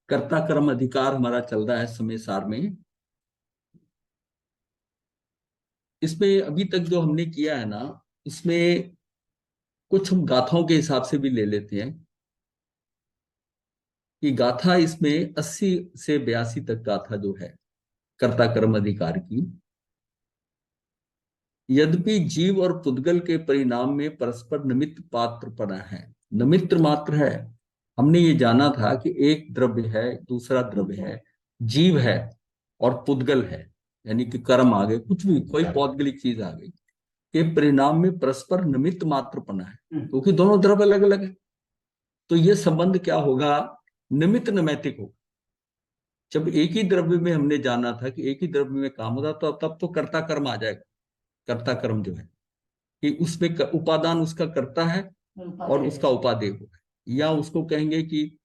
कर्ता कर्म अधिकार हमारा चल रहा है समय सार में। इसमें अभी तक जो हमने किया है ना, इसमें कुछ हम गाथाओं के हिसाब से भी ले लेते हैं कि गाथा इसमें 80 से 82 तक गाथा जो है कर्ता कर्म अधिकार की। यद्यपि जीव और पुद्गल के परिणाम में परस्पर निमित्त पात्र पड़ा है, निमित्त मात्र है। हमने ये जाना था कि एक द्रव्य है, दूसरा द्रव्य है, जीव है और पुद्गल है, यानी कि कर्म आ गए, कुछ भी कोई पौद्गलिक चीज आ गई, के परिणाम में परस्पर निमित्त मात्र पना है, क्योंकि दोनों द्रव्य अलग अलग है। तो ये संबंध क्या होगा, निमित्त नैमित्तिक होगा। जब एक ही द्रव्य में हमने जाना था कि एक ही द्रव्य में काम होता, तो तब तो कर्ता कर्म आ जाएगा। कर्ता कर्म जो है कि उसमें उपादान उसका करता है और उसका उपादेय होगा, या उसको कहेंगे कि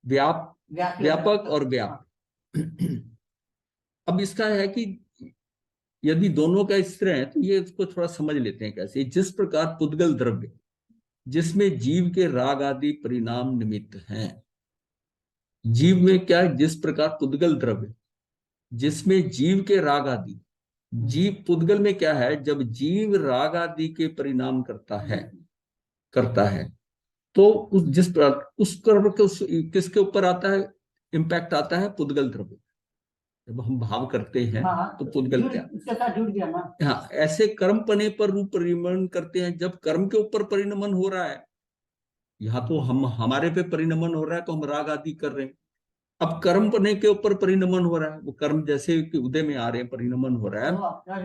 व्यापक और व्यापक। अब इसका है कि यदि दोनों का स्तर है तो ये इसको थोड़ा समझ लेते हैं कैसे। जिस प्रकार पुद्गल द्रव्य जिसमें जीव के राग आदि परिणाम निमित्त हैं, जीव में क्या है, जिस प्रकार पुद्गल द्रव्य जिसमें जीव के राग आदि, जीव पुद्गल में क्या है, जब जीव राग आदि के परिणाम करता है तो उस कर्म के किसके ऊपर आता है, इम्पैक्ट आता है पुद्गल द्रव्य। जब हम भाव करते हैं तो पुद्गल क्या जुड़ गया ना। हाँ, ऐसे कर्म पने पर रूप परिणमन करते हैं। जब कर्म के ऊपर परिणमन हो रहा है, यहाँ तो हम हमारे पे परिणमन हो रहा है तो हम राग आदि कर रहे हैं। अब कर्म पने के ऊपर परिणमन हो रहा है, वो कर्म जैसे कि उदय में आ रहे हैं, परिणमन हो रहा है,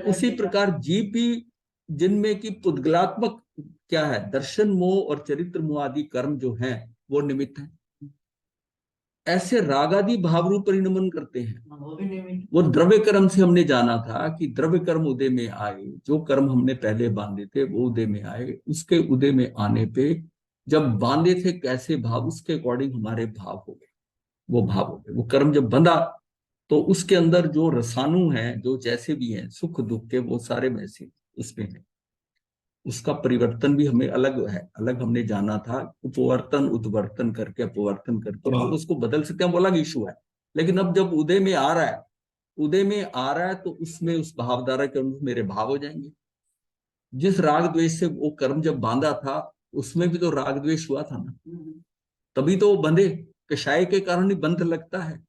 उसी प्रकार जीव भी जिनमें की पुद्गलात्मक क्या है, दर्शन मोह और चरित्र मोह आदि कर्म जो हैं वो निमित्त है। ऐसे राग आदि भाव रूप परिणमन करते हैं। वो द्रव्य कर्म से हमने जाना था कि द्रव्य कर्म उदय में आए, जो कर्म हमने पहले बांधे थे वो उदय में आए, उसके उदय में आने पे जब बांधे थे कैसे भाव, उसके अकॉर्डिंग हमारे भाव हो गए, वो भाव हो गए। वो कर्म जब बंधा तो उसके अंदर जो रसाणु हैं, जो जैसे भी हैं सुख दुख के, वो सारे वैसे उसमें है। उसका परिवर्तन भी हमें अलग है, अलग हमने जाना था, उपवर्तन उत्वर्तन करके अपवर्तन करके हम उसको बदल सकते हैं, वो अलग इशू है। लेकिन अब जब उदय में आ रहा है, उदय में आ रहा है तो उसमें उस भावधारा के अनुरूप मेरे भाव हो जाएंगे। जिस राग द्वेष से वो कर्म जब बांधा था, उसमें भी तो राग द्वेष हुआ था ना, तभी तो वो बंधे। कषाय के कारण ही बंध लगता है,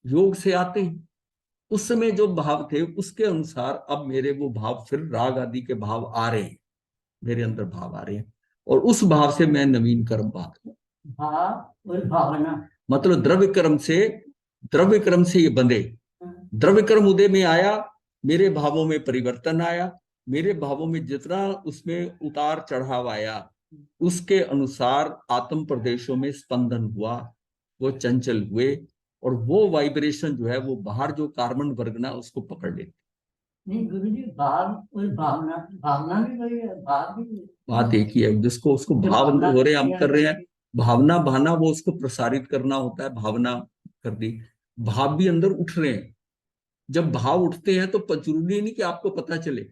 योग से आते हैं। उस समय जो भाव थे उसके अनुसार अब मेरे वो भाव, फिर राग आदि के भाव आ रहे हैं, मेरे अंदर भाव आ रहे हैं, और उस भाव से मैं नवीन कर्म बांध लूं। भाव और भावना मतलब द्रव्य कर्म से ये बंधे। द्रव्य कर्म उदय में आया, मेरे भावों में परिवर्तन आया, मेरे भावों में जितना उसमें उतार चढ़ाव आया उसके अनुसार आत्म प्रदेशों में स्पंदन हुआ, वो चंचल हुए, और वो वाइब्रेशन जो है वो बाहर जो कार्बन वर्गना उसको पकड़ लेती। नहीं गुरु जी, भाव और भावना, भावना भी वही है, भाव भी बात एक ही है। जिसको उसको भाव हो रहे हम कर रहे हैं, भावना बहाना वो उसको प्रसारित करना होता है, भावना कर दी, भाव भी अंदर उठ रहे हैं। जब भाव उठते हैं तो जरूरी नहीं कि आपको पता चले।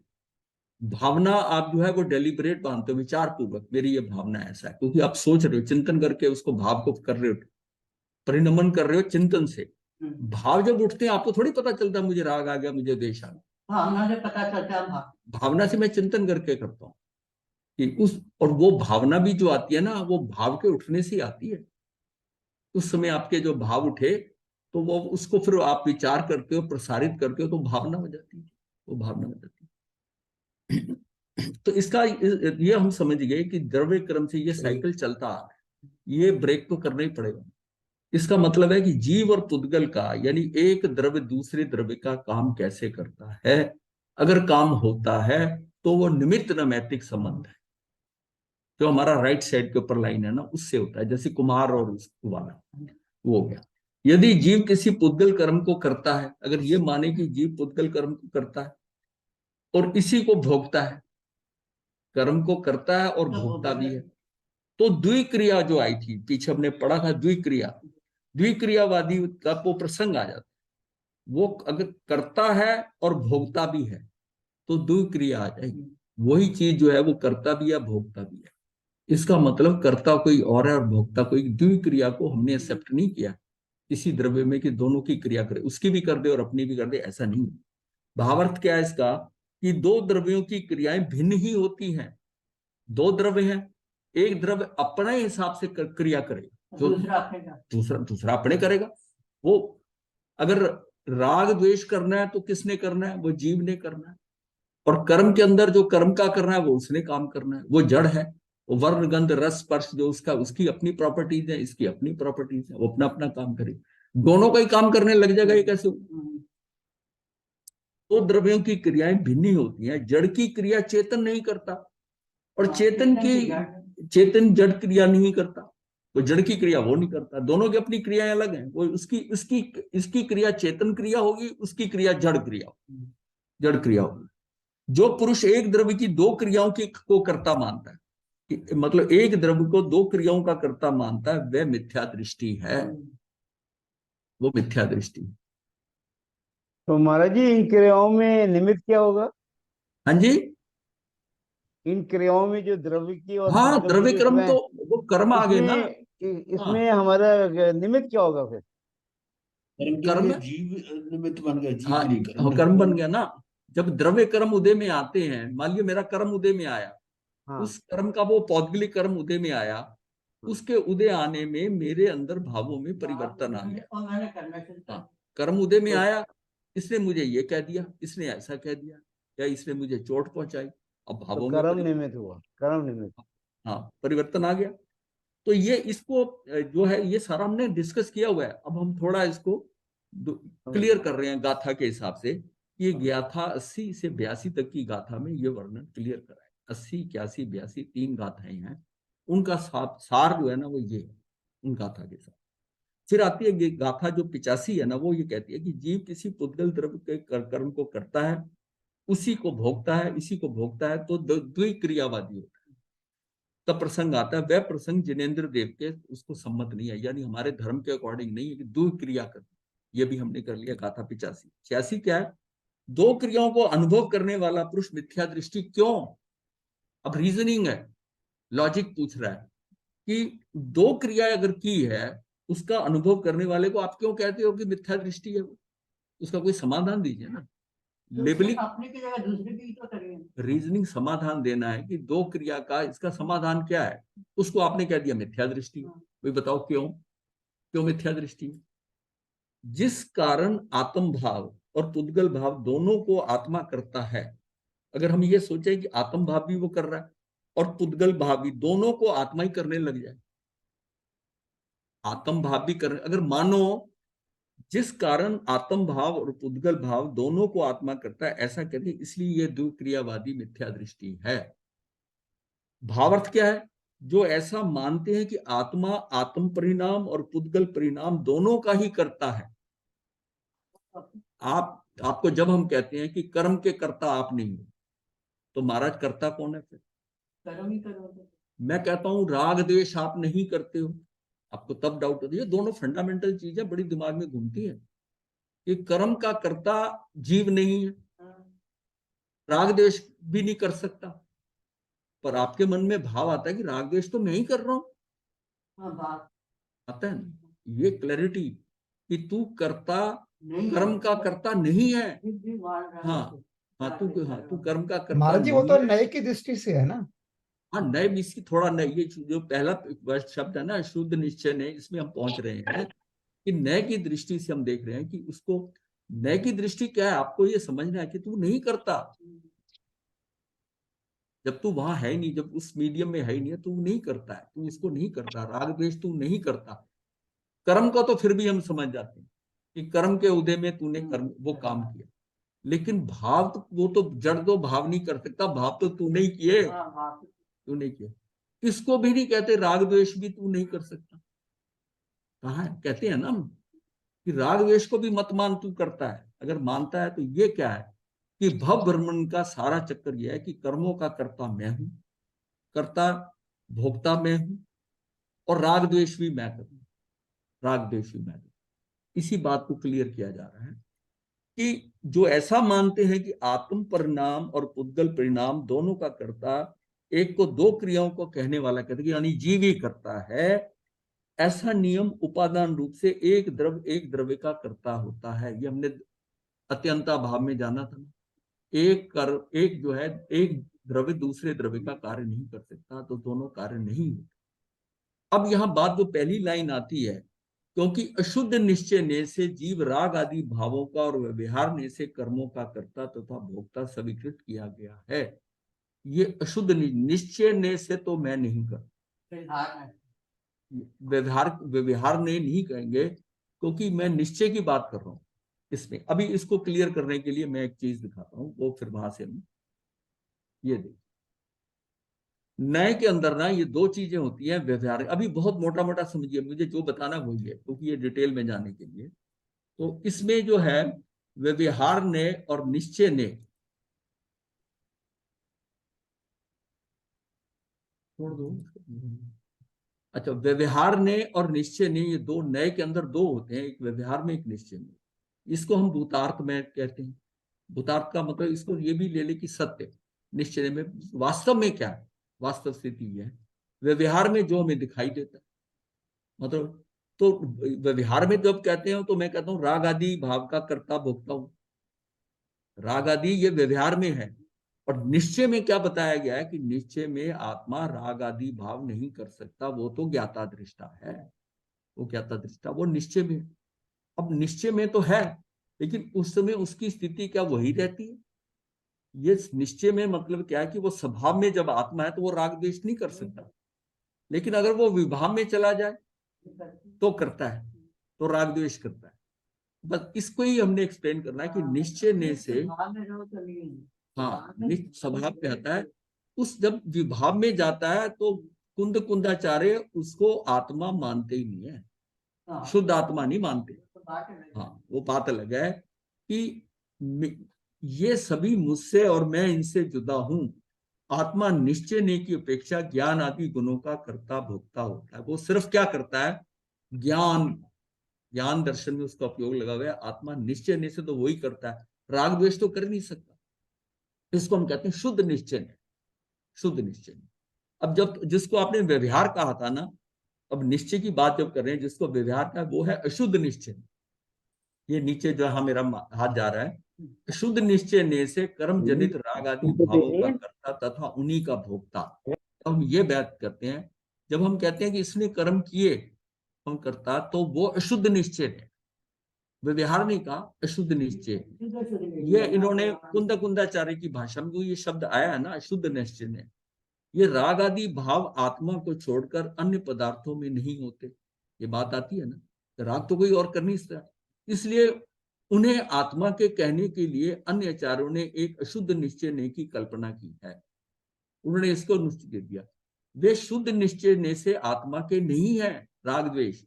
भावना आप जो है वो डेलिबरेट मानते हो, विचार पूर्वक मेरी ये भावना ऐसा है, क्योंकि आप सोच रहे हो, चिंतन करके उसको भाव को कर रहे हो, परिणमन कर रहे हो चिंतन से। भाव जब उठते हैं आपको थोड़ी पता चलता मुझे राग आ गया, मुझे द्वेष आ गया, भावना से पता चलता है। भावना से मैं चिंतन करके करता हूँ कि उस, और वो भावना भी जो आती है ना, वो भाव के उठने से आती है। उस समय आपके जो भाव उठे तो वो उसको फिर आप विचार करते हो, प्रसारित करते हो, तो भावना हो जाती है, वो भावना हो जाती है। तो इसका ये हम समझ गए कि द्रव्य क्रम से ये साइकिल चलता आ रहा है, ये ब्रेक तो करना ही पड़ेगा। इसका मतलब है कि जीव और पुद्गल का, यानी एक द्रव्य दूसरे द्रव्य का काम कैसे करता है, अगर काम होता है तो वो निमित्त नैमित्तिक संबंध है। जो हमारा राइट साइड के ऊपर लाइन है ना, उससे होता है, जैसे कुमार और वाला वो हो गया। यदि जीव किसी पुद्गल कर्म को करता है, अगर ये माने कि जीव पुद्गल कर्म को करता है और इसी को भोगता है, कर्म को करता है और भोगता भी है, तो द्विक्रिया जो आई थी पीछे हमने पढ़ा था, द्विक्रिया, द्विक्रियावादी का वो प्रसंग आ जाता है। वो अगर करता है और भोगता भी है तो द्विक्रिया आ जाएगी। वही चीज जो है वो करता भी है भोगता भी है। इसका मतलब कर्ता कोई और है और भोक्ता कोई, द्विक्रिया को हमने एक्सेप्ट नहीं किया। किसी द्रव्य में कि दोनों की क्रिया करे, उसकी भी कर दे और अपनी भी कर दे, ऐसा नहीं। भावार्थ क्या है इसका, कि दो द्रव्यों की क्रियाएं भिन्न ही होती हैं। दो द्रव्य हैं, एक द्रव्य अपने हिसाब से क्रिया करेगा, जो दूसरा दूसरा अपने करेगा। वो अगर राग द्वेष करना है तो किसने करना है, वो जीव ने करना है। और कर्म के अंदर जो कर्म का करना है वो उसने काम करना है, वो जड़ है। वो वर्ण गंध रस स्पर्श जो उसका, उसकी अपनी प्रॉपर्टीज है, इसकी अपनी प्रॉपर्टीज है, वो अपना अपना काम करे। दोनों का ही काम करने लग जाएगा, ये कैसे? तो द्रव्यों की क्रियाएं भिन्न ही होती हैं। जड़ की क्रिया चेतन नहीं करता, और चेतन जड़ क्रिया नहीं करता। वो जड़ की क्रिया वो नहीं करता, दोनों की अपनी क्रियाएं अलग हैं। वो उसकी उसकी इसकी क्रिया चेतन क्रिया होगी, उसकी क्रिया जड़ क्रिया होगी, जड़ क्रिया होगी। जो पुरुष एक द्रव्य की दो क्रियाओं की को कर्ता मानता है, मतलब एक द्रव्य को दो क्रियाओं का कर्ता मानता है, वह मिथ्या दृष्टि है, वो मिथ्या दृष्टि। तो महाराज जी, इन क्रियाओं में निमित्त क्या होगा? हाँ जी। इन क्रियाओं में जो द्रव्य की और हाँ, पुद्गल की द्रव्य जो कर्म क्रियाएं, तो वो कर्म आ गए ना। हाँ, इसमें हमारा निमित्त क्या होगा फिर? कर्म के कर्म, लिए जीव निमित्त बन गया, जीव हाँ, के लिए कर्म हाँ, है। कर्म बन गया ना। जब द्रव्य कर्म उदय में आते हैं, मान लियो मेरा कर्म उदय में आया, हाँ। उस कर्म का वो पौद्गलिक कर्म उदय में आया, उसके उदय आने में मेरे अंदर भावों में परिवर्तन आ गया। हाँ, कर्म उदय में तो, आया, इसने मुझे ये कह दिया, इसने ऐसा कह दिया, या इसने मुझे चोट पहुंचाई, अब तो भावों में कर्म परिवर्तन। निमित्त हुआ, कर्म निमित्त। हाँ, परिवर्तन आ गया। तो ये इसको जो है ये सारा हमने डिस्कस किया हुआ है। अब हम थोड़ा इसको समझ क्लियर गया। कर रहे हैं गाथा के हिसाब से। ये गाथा 80 से 82 तक की गाथा में ये वर्णन क्लियर करा है। 80, 81, 82 तीन गाथाएं हैं, उनका सार जो है ना वो ये है उन गाथा के साथ। फिर आती है ये गाथा जो 85 है ना, वो ये कहती है कि जीव किसी पुद्गल द्रव्य के कर्म को करता है, उसी को भोगता है, इसी को भोगता है, तो द्विक्रियावादी होता है। तब प्रसंग आता है, वह प्रसंग जिनेन्द्र देव के उसको सम्मत नहीं है, यानी हमारे धर्म के अकॉर्डिंग नहीं है कि दो क्रिया कर। ये भी हमने कर लिया गाथा 85। 86 क्या है, दो क्रियाओं को अनुभव करने वाला पुरुष मिथ्या दृष्टि क्यों? अब रीजनिंग है, लॉजिक पूछ रहा है कि दो क्रिया अगर की है, उसका अनुभव करने वाले को आप क्यों कहते हो कि मिथ्या दृष्टि है? उसका कोई समाधान दीजिए ना। लेबलिंग अपने की जगह दूसरे की तो करिए। रीजनिंग समाधान देना है कि दो क्रिया का इसका समाधान क्या है, उसको आपने कह दिया मिथ्या दृष्टि। भाई बताओ क्यों, क्यों मिथ्या दृष्टि? जिस कारण आत्म भाव और पुद्गल भाव दोनों को आत्मा करता है, अगर हम ये सोचे कि आत्म भाव भी वो कर रहा है और पुद्गल भाव भी, दोनों को आत्मा ही करने लग जाए, आत्म भाव भी कर, अगर मानो जिस कारण आत्म भाव और पुद्गल भाव दोनों को आत्मा करता है, ऐसा कहते हैं, इसलिए ये द्विक्रियावादी मिथ्या दृष्टि है। भावार्थ क्या है, जो ऐसा मानते हैं कि आत्मा आत्म परिणाम और पुद्गल परिणाम दोनों का ही करता है। आपको जब हम कहते हैं कि कर्म के कर्ता आप नहीं हो, तो महाराज कर्ता कौन है फिर? कर्म ही करो। मैं कहता हूं राग द्वेष आप नहीं करते हो, आपको तब डाउट होती है। दोनों फंडामेंटल चीजें बड़ी दिमाग में घूमती है कि कर्म का कर्ता जीव नहीं है, राग द्वेष भी नहीं कर सकता, पर आपके मन में भाव आता है कि राग द्वेष तो मैं ही कर रहा हूं। आता है ना ये क्लैरिटी कि तू कर्ता, कर्म का कर्ता नहीं है। हाँ, हाँ तू कर्म का कर्ता महाराज जी, वो नहीं तो है। नए की दृष्टि से है ना। हाँ, नए भी इसकी थोड़ा नए, ये जो पहला शब्द है ना शुद्ध निश्चय ने, इसमें हम पहुंच रहे हैं कि नए की दृष्टि से हम देख रहे हैं कि उसको, नए की दृष्टि क्या है, आपको ये समझना है कि तू नहीं करता। जब तू वहां है नहीं, जब उस मीडियम में है ही नहीं, तू नहीं करता है, तू इसको नहीं करता, राग द्वेष तू नहीं करता। कर्म का तो फिर भी हम समझ जाते हैं कि कर्म के उदय में तूने कर्म वो काम किया, लेकिन भाव तो वो तो जड़ तो भाव नहीं कर सकता, भाव तो तू नहीं किए, तू नहीं किए। इसको भी नहीं कहते राग द्वेष भी तू नहीं कर सकता। कहा है, कहते हैं ना हम कि राग द्वेष को भी मत मान, तू करता है। अगर मानता है तो ये क्या है कि भव भ्रमण का सारा चक्कर यह है कि कर्मों का कर्ता मैं हूं, कर्ता भोक्ता मैं हूं, और राग द्वेष भी मैं करूं, राग द्वेष भी मैं करूं। इसी बात को क्लियर किया जा रहा है कि जो ऐसा मानते हैं कि आत्म परिणाम और पुद्गल परिणाम दोनों का कर्ता, एक को दो क्रियाओं को कहने वाला कहते हैं, यानी जीव ही करता है, ऐसा नियम उपादान रूप से एक द्रव्य का कर्ता होता है। ये हमने अत्यंता भाव में जाना था। एक जो है, एक द्रव्य दूसरे द्रव्य का कार्य नहीं कर सकता, तो दोनों कार्य नहीं होते। अब यहां बात जो पहली लाइन आती है, क्योंकि अशुद्ध निश्चय ने से जीव राग आदि भावों का और व्यवहार ने से कर्मों का कर्ता तथा भोक्ता स्वीकृत किया गया है। ये अशुद्ध निश्चय ने से तो मैं नहीं कर, व्यवहार ने नहीं कहेंगे, क्योंकि मैं निश्चय की बात कर रहा हूं इसमें। अभी इसको क्लियर करने के लिए मैं एक चीज दिखाता हूं, वो फिर वहां से हम ये देखिए। नए के अंदर ना ये दो चीजें होती हैं व्यवहार। अभी बहुत मोटा मोटा समझिए, मुझे जो बताना वही है, क्योंकि ये डिटेल में जाने के लिए। तो इसमें जो है व्यवहार ने और निश्चय ने, छोड़ दो। अच्छा, व्यवहार ने और निश्चय ने, ये दो नए के अंदर दो होते हैं, एक व्यवहार में एक निश्चय में। इसको हम भूतार्थ में कहते हैं। भूतार्थ का मतलब इसको ये भी ले ले कि सत्य निश्चय में वास्तव में क्या है, वास्तव स्थिति यह है। व्यवहार में जो हमें दिखाई देता है, मतलब तो व्यवहार में जब कहते हैं तो मैं कहता हूँ राग आदि भाव का कर्ता भोगता हूं, राग आदि ये व्यवहार में है। और निश्चय में क्या बताया गया है कि निश्चय में आत्मा राग आदि भाव नहीं कर सकता, वो तो ज्ञाता दृष्टा है, वो ज्ञाता दृष्टा, वो निश्चय में। अब निश्चय में तो है, लेकिन उस समय उसकी स्थिति क्या वही रहती है? ये निश्चय में मतलब क्या है कि वो स्वभाव में जब आत्मा है तो वो राग द्वेष नहीं कर सकता, लेकिन अगर वो विभाव में चला जाए तो करता है, तो राग द्वेष करता है। बस इसको ही हमने एक्सप्लेन करना है कि निश्चय ने से, हाँ, स्वभाव पे आता है। उस जब विभाव में जाता है तो कुंदाचार्य उसको आत्मा मानते ही नहीं है, शुद्ध आत्मा नहीं मानते। हाँ, वो बात अलग है कि ये सभी मुझसे और मैं इनसे जुदा हूं। आत्मा निश्चय ने की अपेक्षा ज्ञान आदि गुणों का कर्ता भोक्ता होता है। वो सिर्फ क्या करता है, ज्ञान, ज्ञान दर्शन में उसका उपयोग लगा हुआ है। आत्मा निश्चय ने से तो वही करता है, राग द्वेष तो कर नहीं सकता। इसको हम कहते हैं शुद्ध निश्चय ने, शुद्ध निश्चय ने। अब जब जिसको आपने व्यवहार कहा था ना, अब निश्चय की बात जब कर रहे हैं, जिसको व्यवहार का, वो है अशुद्ध निश्चय। ये नीचे जो है मेरा हाथ जा रहा है, शुद्ध निश्चय ने से कर्म जनित राग आदि भावों का कर्ता तथा उन्हीं का भोक्ता। अब हम ये बात करते हैं, जब हम कहते हैं कि इसने कर्म किए हम करता, तो वो अशुद्ध निश्चय है, व्यवहार नहीं कहा, अशुद्ध निश्चय। ये इन्होंने कुंदाचार्य की भाषा में ये शब्द आया है ना, अशुद्ध निश्चय ने। ये राग आदि भाव आत्मा को छोड़कर अन्य पदार्थों में नहीं होते, ये बात आती है ना, तो राग तो कोई और कर नहीं सकता। इसलिए उन्हें आत्मा के कहने के लिए अन्य आचार्यों ने एक अशुद्ध निश्चय ने की कल्पना की है, उन्होंने इसको निश्चित दे दिया। वे शुद्ध निश्चय ने से आत्मा के नहीं है राग द्वेष,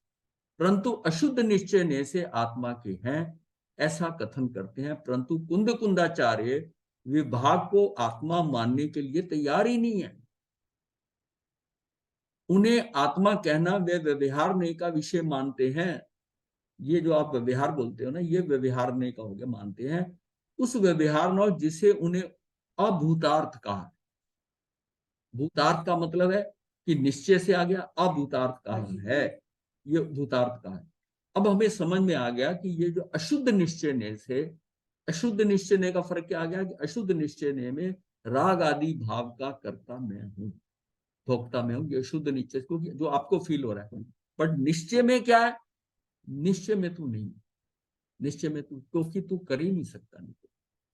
परंतु अशुद्ध निश्चय ने से आत्मा के हैं, ऐसा कथन करते हैं। परंतु कुंदाचार्य विभाग को आत्मा मानने के लिए तैयार ही नहीं है। उन्हें आत्मा कहना वे व्यवहार का विषय मानते हैं। ये जो आप व्यवहार बोलते हो ना, ये व्यवहार का हो गया, मानते हैं उस व्यवहार जिसे उन्हें अभूतार्थ कहा। भूतार्थ का मतलब है कि निश्चय से आ गया, अभूतार्थ का है, ये भूतार्थ का है। अब हमें समझ में आ गया कि ये जो अशुद्ध निश्चय ने से, अशुद्ध निश्चय ने का फर्क क्या आ गया कि अशुद्ध निश्चय ने में राग आदि भाव का कर्ता मैं हूं, भोक्ता में हूं, ये शुद्ध निश्चय क्योंकि जो आपको फील हो रहा है। बट निश्चय में क्या है, निश्चय में तू नहीं, निश्चय में तू, क्योंकि तू कर ही नहीं सकता। नहीं,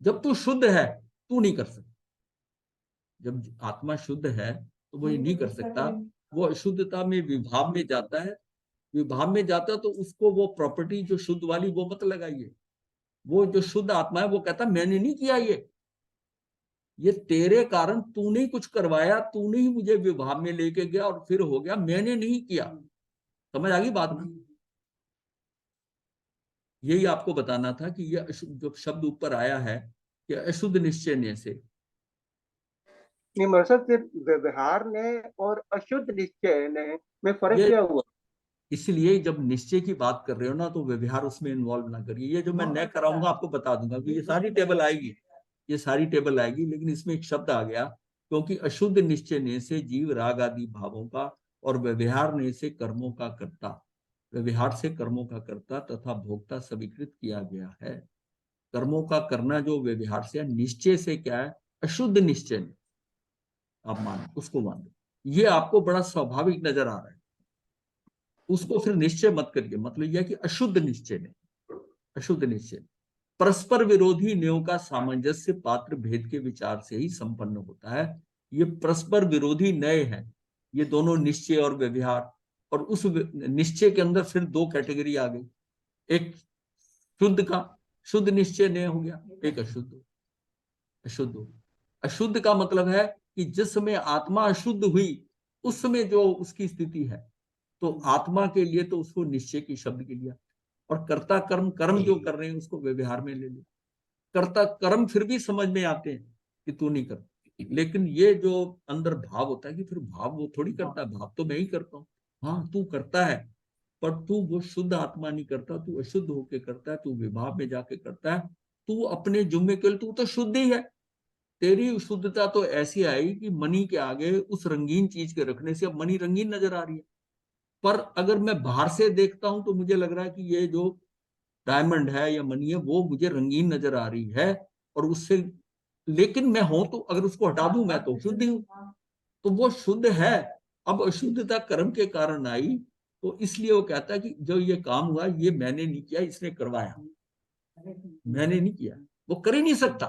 जब तू शुद्ध है तू नहीं कर सकता। जब आत्मा शुद्ध है तो वो ये नहीं कर सकता। वो अशुद्धता में विभाव में जाता है, विभाव में जाता है तो उसको वो प्रॉपर्टी जो शुद्ध वाली वो मत लगाइए। वो जो शुद्ध आत्मा है वो कहता मैंने नहीं किया, ये तेरे कारण तूने ही कुछ करवाया, तूने ही मुझे विभाव में लेके गया और फिर हो गया, मैंने नहीं किया। समझ आ गई बात में? यही आपको बताना था कि ये जो शब्द ऊपर आया है कि अशुद्ध निश्चय ने से, नहीं मतलब सिर्फ व्यवहार ने और अशुद्ध निश्चय ने में फर्क क्या हुआ? इसलिए जब निश्चय की बात कर रहे हो ना तो व्यवहार उसमें इन्वॉल्व ना करिए। ये जो मैं न कराऊंगा आपको बता दूंगा कि ये सारी टेबल आएगी, ये सारी टेबल आएगी, लेकिन इसमें एक शब्द आ गया क्योंकि अशुद्ध निश्चय ने से जीव राग आदि भावों का और व्यवहार ने इसे कर्मों का कर्ता, व्यवहार से कर्मों का कर्ता तथा भोक्ता स्वीकृत किया गया है। कर्मों का करना जो व्यवहार से, निश्चय से क्या है, अशुद्ध निश्चय नहीं। आप मान उसको मान लो, ये आपको बड़ा स्वाभाविक नजर आ रहा है, उसको फिर निश्चय मत करिए। मतलब यह कि अशुद्ध निश्चय नहीं, अशुद्ध निश्चय परस्पर विरोधी न्यों का सामंजस्य पात्र भेद के विचार से ही संपन्न होता है। ये परस्पर विरोधी नय है, ये दोनों निश्चय और व्यवहार। और उस निश्चय के अंदर फिर दो कैटेगरी आ गई, एक शुद्ध का, शुद्ध निश्चय नय हो गया, एक अशुद्ध। अशुद्ध, अशुद्ध का मतलब है कि जिस समय आत्मा अशुद्ध हुई उस समय जो उसकी स्थिति है, तो आत्मा के लिए तो उसको निश्चय की शब्द के लिया, और कर्ता कर्म, कर्म जो कर रहे हैं उसको व्यवहार में ले लिया। कर्ता कर्म फिर भी समझ में आते हैं कि तू नहीं करता, लेकिन ये जो अंदर भाव होता है कि फिर भाव वो थोड़ी करता है, भाव तो मैं ही करता हूँ। हाँ तू करता है, पर तू वो शुद्ध आत्मा नहीं करता, तू अशुद्ध होके करता है, तू विभाव में जाके करता है। तू अपने जुम्मे के लिए, तू तो शुद्ध ही है। तेरी शुद्धता तो ऐसी आई कि मणि के आगे उस रंगीन चीज के रखने से अब मणि रंगीन नजर आ रही है। पर अगर मैं बाहर से देखता हूं तो मुझे लग रहा है कि ये जो डायमंड है या मनी है वो मुझे रंगीन नजर आ रही है, और उससे, लेकिन मैं हूं तो अगर उसको हटा दूं मैं तो शुद्ध हूं, तो वो शुद्ध है। अब अशुद्धता कर्म के कारण आई, तो इसलिए वो कहता है कि जो ये काम हुआ ये मैंने नहीं किया, इसने करवाया, मैंने नहीं किया, वो कर ही नहीं सकता,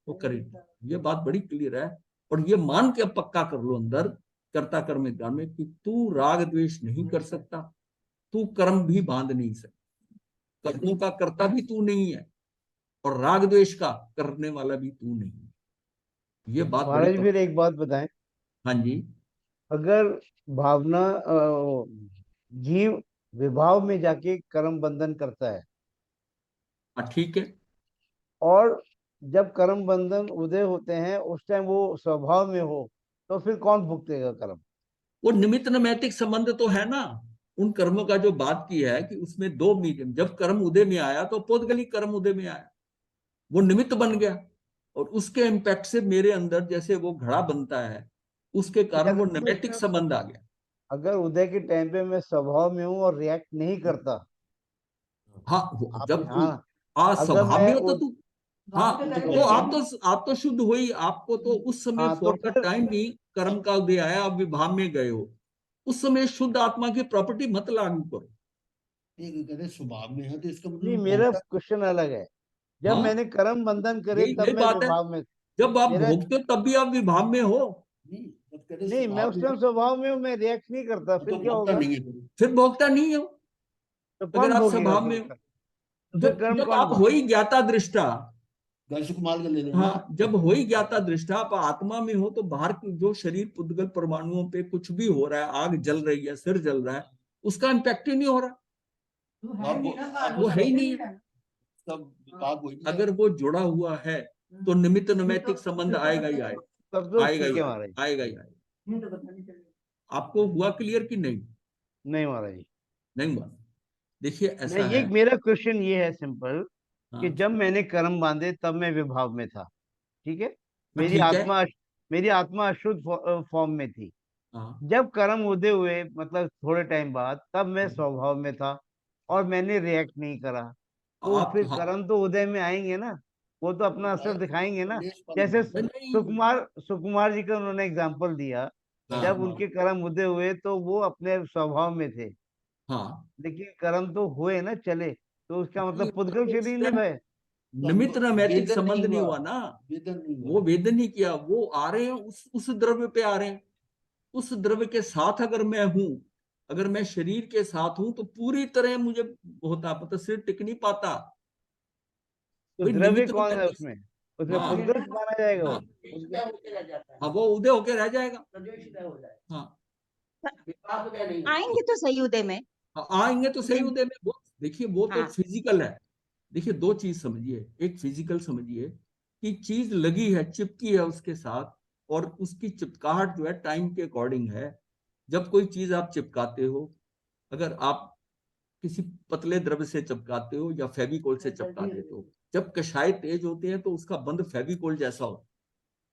वो कर ही नहीं। ये बात बड़ी क्लियर है, और ये मान के अब पक्का कर लो अंदर कर्ता कर्म ज्ञान में कि तू राग द्वेष नहीं कर सकता, तू कर्म भी बांध नहीं सकता, कर्मों का कर्ता भी तू नहीं है, और राग द्वेष का करने वाला भी तू नहीं है। ये बात बड़ी महाराज फिर एक बात बताएं, हाँ जी। अगर भावना जीव विभाव में जाके कर्म बंधन करता है, हाँ ठीक है। और जब कर्म बंधन उदय होते हैं उस टाइम वो स्वभाव में हो, तो फिर कौन भुगतेगा कर्म? वो निमित्त नैमित्तिक संबंध तो है ना, उन कर्मों का जो बात की है कि उसमें दो मीडियम, जब कर्म उदय में आया तो पौधगलिक कर्म उदय में आया, वो निमित्त बन गया, और उसके इम्पैक्ट से मेरे अंदर जैसे वो घड़ा बनता है, उसके कारण वो नैमित्तिक संबंध आ गया। अगर उदय के टाइम पे मैं स्वभाव में हूँ और रिएक्ट नहीं करता, हाँ आप जब हाँ, अगर अस्वभाव में मैं हो तो तू, हाँ तो आप तो शुद्ध हो ही, आपको तो उस समय हाँ तो फॉर द फिर टाइम भी कर्म का उदय आया, आप विभाव में गए हो, उस समय शुद्ध आत्मा की प्रॉपर्टी मत लागू करो। ये कहते हैं स्वभाव में है तो इसका नहीं, मतलब मेरा भोक्ता क्वेश्चन अलग है। जब हाँ मैंने कर्म बंधन करे यही तब यही मैं बात है, विभाव में, जब आप मेरा भोगते हो तब भी आप विभाव में हो, नहीं, जब कहते हैं नहीं, मैं स्वभाव उस में टाइम स्वभाव में हूँ, मैं रिएक्ट नहीं करता, है, फिर तो क्या भोक्ता होगा? नहीं है। फिर भोगता नहीं हो। तो अगर कौन आप भोगेगा स्वभाव में फिर हो, तो फिर जब कर्म जब कौन आप हो भोगेगा? ही ज्ञाता दृष्टा, घर सुख माल कर ले लेना। हाँ जब हो ही ज्ञाता दृष्टा, आप आत्मा में हो, तो बाहर की जो शरीर पुद्गल परमाणुओं पे कुछ भी हो रहा है, आग जल रही है, सिर जल रहा है, उसका इम्पैक्ट ही नहीं हो रहा, आप वो है ही उसका नहीं है। सब विभाग हो ही नहीं अगर जाएगा। वो जुड़ा हुआ है तो निमित्त नैमित्तिक संबंध आएगा ही आएगा, तब तो आएगा ठीक ही है आएगा, महाराज। आएगा ही आएगा। आपको हुआ क्लियर कि नहीं? नहीं महाराज जी, नहीं हुआ। देखिए मैं ऐसा ये, है, मेरा क्वेश्चन ये है सिंपल, कि हाँ जब मैंने कर्म बांधे तब मैं विभाव में था, ठीक है, हाँ मेरी ठीक है, आत्मा, मेरी आत्मा अशुद्ध फॉर्म में थी। हाँ जब कर्म उदय हुए मतलब थोड़े टाइम बाद, तब मैं स्वभाव में था और मैंने रिएक्ट नहीं करा, तो आप फिर हाँ कर्म तो उदय में आएंगे ना, वो तो अपना वो असर आया दिखाएंगे ना। क्लेश पन जैसे नहीं, सुकुमार सुकुमार जी का उन्होंने एग्जाम्पल दिया, हाँ जब उनके कर्म उदय हुए तो वो अपने स्वभाव में थे, हाँ लेकिन कर्म तो हुए ना, चले, तो उसका नहीं, मतलब पुद्गल उस शरीर टाइम में भय। निमित्त नैमित्तिक वेदन संबंध नहीं नहीं हुआ, हुआ ना, वेदन नहीं वो हुआ। वेदन नहीं किया, वो आ रहे हैं उस द्रव्य पे आ रहे हैं, उस द्रव्य के साथ अगर मैं हूं, अगर मैं शरीर के साथ हूं तो पूरी तरह मुझे होता, पता सिर टिक नहीं पाता। तो भाई द्रव्य निमित्त कौन है नैमित्तिक, उसमें? उसमें हाँ पुद्गल माना जाएगा हाँ वो पुद्गल। हाँ वो उदय होके रह जाएगा, हाँ आएंगे तो सही उदय में। हाँ, आएंगे तो सही उदय उदय में। वो देखिए वो तो हाँ फिजिकल है। देखिए दो चीज समझिए, एक फिजिकल समझिए कि चीज लगी है, चिपकी है उसके साथ, और उसकी चिपकाहट जो है टाइम के अकॉर्डिंग है। जब कोई चीज आप चिपकाते हो, अगर आप किसी पतले द्रव्य से चिपकाते हो या फेविकोल से चिपका देते हो, जब कशाय तेज होते हैं तो उसका बंध फेविकोल जैसा होता है,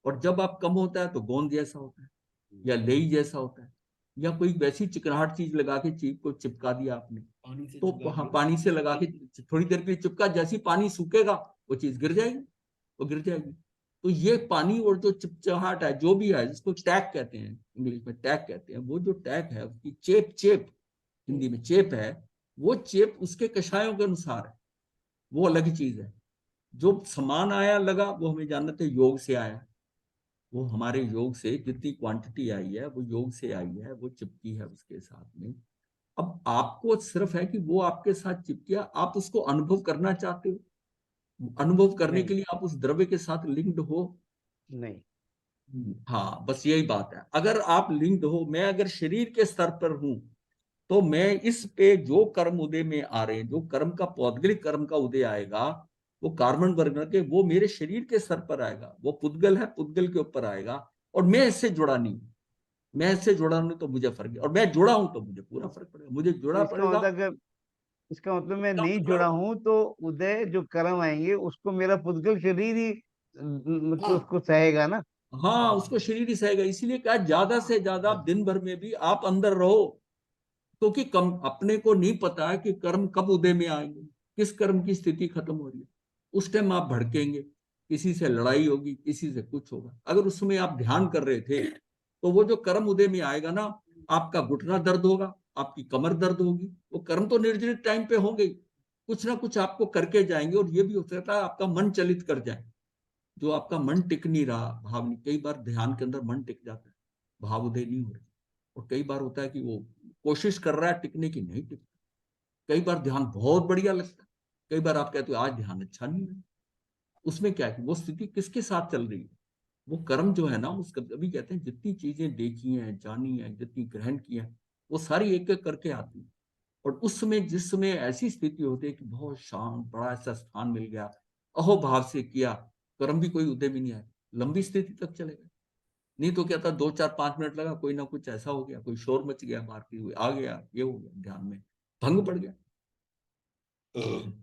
और जब आप कम होता है तो गोंद जैसा होता है या लेई जैसा होता है। या कोई वैसी चिकनाहट चीज लगा के चीज को चिपका दिया आपने, पानी से तो चिपका हाँ, के। पानी से लगा के थोड़ी देर के लिए चिपका, जैसे ही पानी सूखेगा वो चीज गिर जाएगी, वो गिर जाएगी। तो ये पानी और जो चिपचिपाहट है जो भी है, जिसको टैग कहते हैं, इंग्लिश में टैग कहते हैं, वो जो टैग है उसकी चेप, चेप हिंदी में चेप है, वो चेप उसके कषायों के अनुसार है, वो अलग चीज है। जो समान आया लगा वो हमें जानना था योग से आया, वो हमारे योग से जितनी क्वांटिटी आई है वो योग से आई है, वो चिपकी है उसके साथ में। अब आपको सिर्फ है कि वो आपके साथ चिपकिया, आप उसको अनुभव करना चाहते हो, अनुभव करने नहीं। के लिए आप उस द्रव्य के साथ लिंक्ड हो। नहीं। हाँ, बस यही बात है। अगर आप लिंक्ड हो, मैं अगर शरीर के स्तर पर हूं, तो मैं इस पे जो कर्म उदय में आ रहे हैं, जो कर्म का पौद्गलिक कर्म का उदय आएगा, वो कार्बन वर्ण के, वो मेरे शरीर के स्तर पर आएगा, वो पुद्गल है, पुद्गल के ऊपर आएगा, और मैं इससे जुड़ा नहीं हूं। मैं इससे जुड़ा नहीं तो मुझे फर्क, और मैं जुड़ा हूं तो मुझे पूरा फर्क पड़ेगा, मुझे तो जुड़ा पड़ेगा। इसका मतलब मैं इसका नहीं जुड़ा मतलब, हूं तो उदय जो कर्म आएंगे उसको मेरा पुद्गल शरीर ही मतलब हाँ उसको सहेगा ना। हाँ, उसको शरीर ही सहेगा। इसीलिए कहा ज्यादा से ज्यादा आप दिन भर में भी आप अंदर रहो, क्योंकि कम अपने को नहीं पता है कि कर्म कब उदय में आएंगे, किस कर्म की स्थिति खत्म हो रही है। उस टाइम आप भड़केंगे, किसी से लड़ाई होगी, किसी से कुछ होगा। अगर उसमें आप ध्यान कर रहे थे, तो वो जो कर्म उदय में आएगा ना, आपका घुटना दर्द होगा, आपकी कमर दर्द होगी, वो कर्म तो निर्धारित टाइम पे होंगे, कुछ ना कुछ आपको करके जाएंगे। और ये भी हो सकता है आपका मन चलित कर जाए, जो आपका मन टिक नहीं रहा, भाव नहीं। कई बार ध्यान के अंदर मन टिक जाता है, भाव उदय नहीं हो रहा, और कई बार होता है कि वो कोशिश कर रहा है टिकने की, नहीं टिकता। कई बार ध्यान बहुत बढ़िया लगता है, कई बार आप कहते हो आज ध्यान अच्छा नहीं है। उसमें क्या है कि वो स्थिति किसके साथ चल रही है, वो कर्म जो है ना, उसका अभी कहते हैं जितनी चीजें देखी हैं, जानी हैं, जितनी ग्रहण की हैं, वो सारी एक एक करके आती है। और उस समय, जिस समय ऐसी स्थिति होती है कि बहुत शांत बड़ा ऐसा स्थान मिल गया, अहोभाव से किया, कर्म भी कोई उदय भी नहीं आया, लंबी स्थिति तक चलेगा। नहीं तो क्या था, 2 4 5 मिनट लगा, कोई ना कुछ ऐसा हो गया, कोई शोर मच गया, मारती हुई आ गया, ये हो गया, ध्यान में भंग पड़ गया।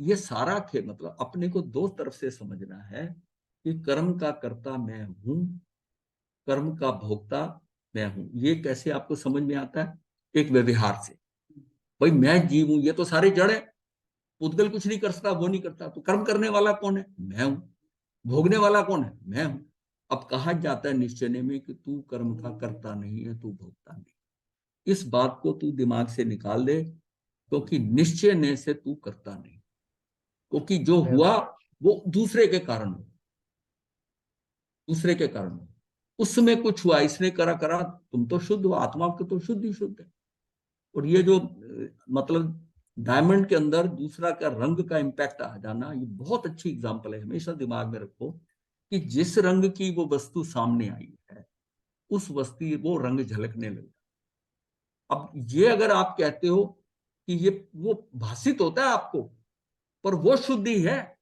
ये सारा खेल मतलब अपने को दो तरफ से समझना है कि कर्म का कर्ता मैं हूं, कर्म का भोक्ता मैं हूं। ये कैसे आपको समझ में आता है? एक व्यवहार से, भाई मैं जीव हूं, ये तो सारे जड़ है, पुद्गल कुछ नहीं कर सकता, वो नहीं करता, तो कर्म करने वाला कौन है? मैं हूं। भोगने वाला कौन है? मैं हूं। अब कहा जाता है निश्चय में कि तू कर्म का कर्ता नहीं है, तू भोगता नहीं। इस बात को तू दिमाग से निकाल दे, क्योंकि निश्चय ने से तू करता नहीं, क्योंकि जो हुआ वो दूसरे के कारण हुआ, दूसरे के कारण हुआ। उसमें कुछ हुआ, इसने करा करा, तुम तो शुद्ध हो, आत्मा के तो शुद्ध ही शुद्ध है। और ये जो मतलब डायमंड के अंदर दूसरा का रंग का इम्पैक्ट आ जाना, ये बहुत अच्छी एग्जांपल है। हमेशा दिमाग में रखो कि जिस रंग की वो वस्तु सामने आई है, उस वस्तु वो रंग झलकने लगा। अब ये अगर आप कहते हो कि ये वो भाषित होता है आपको, पर वो शुद्धि है,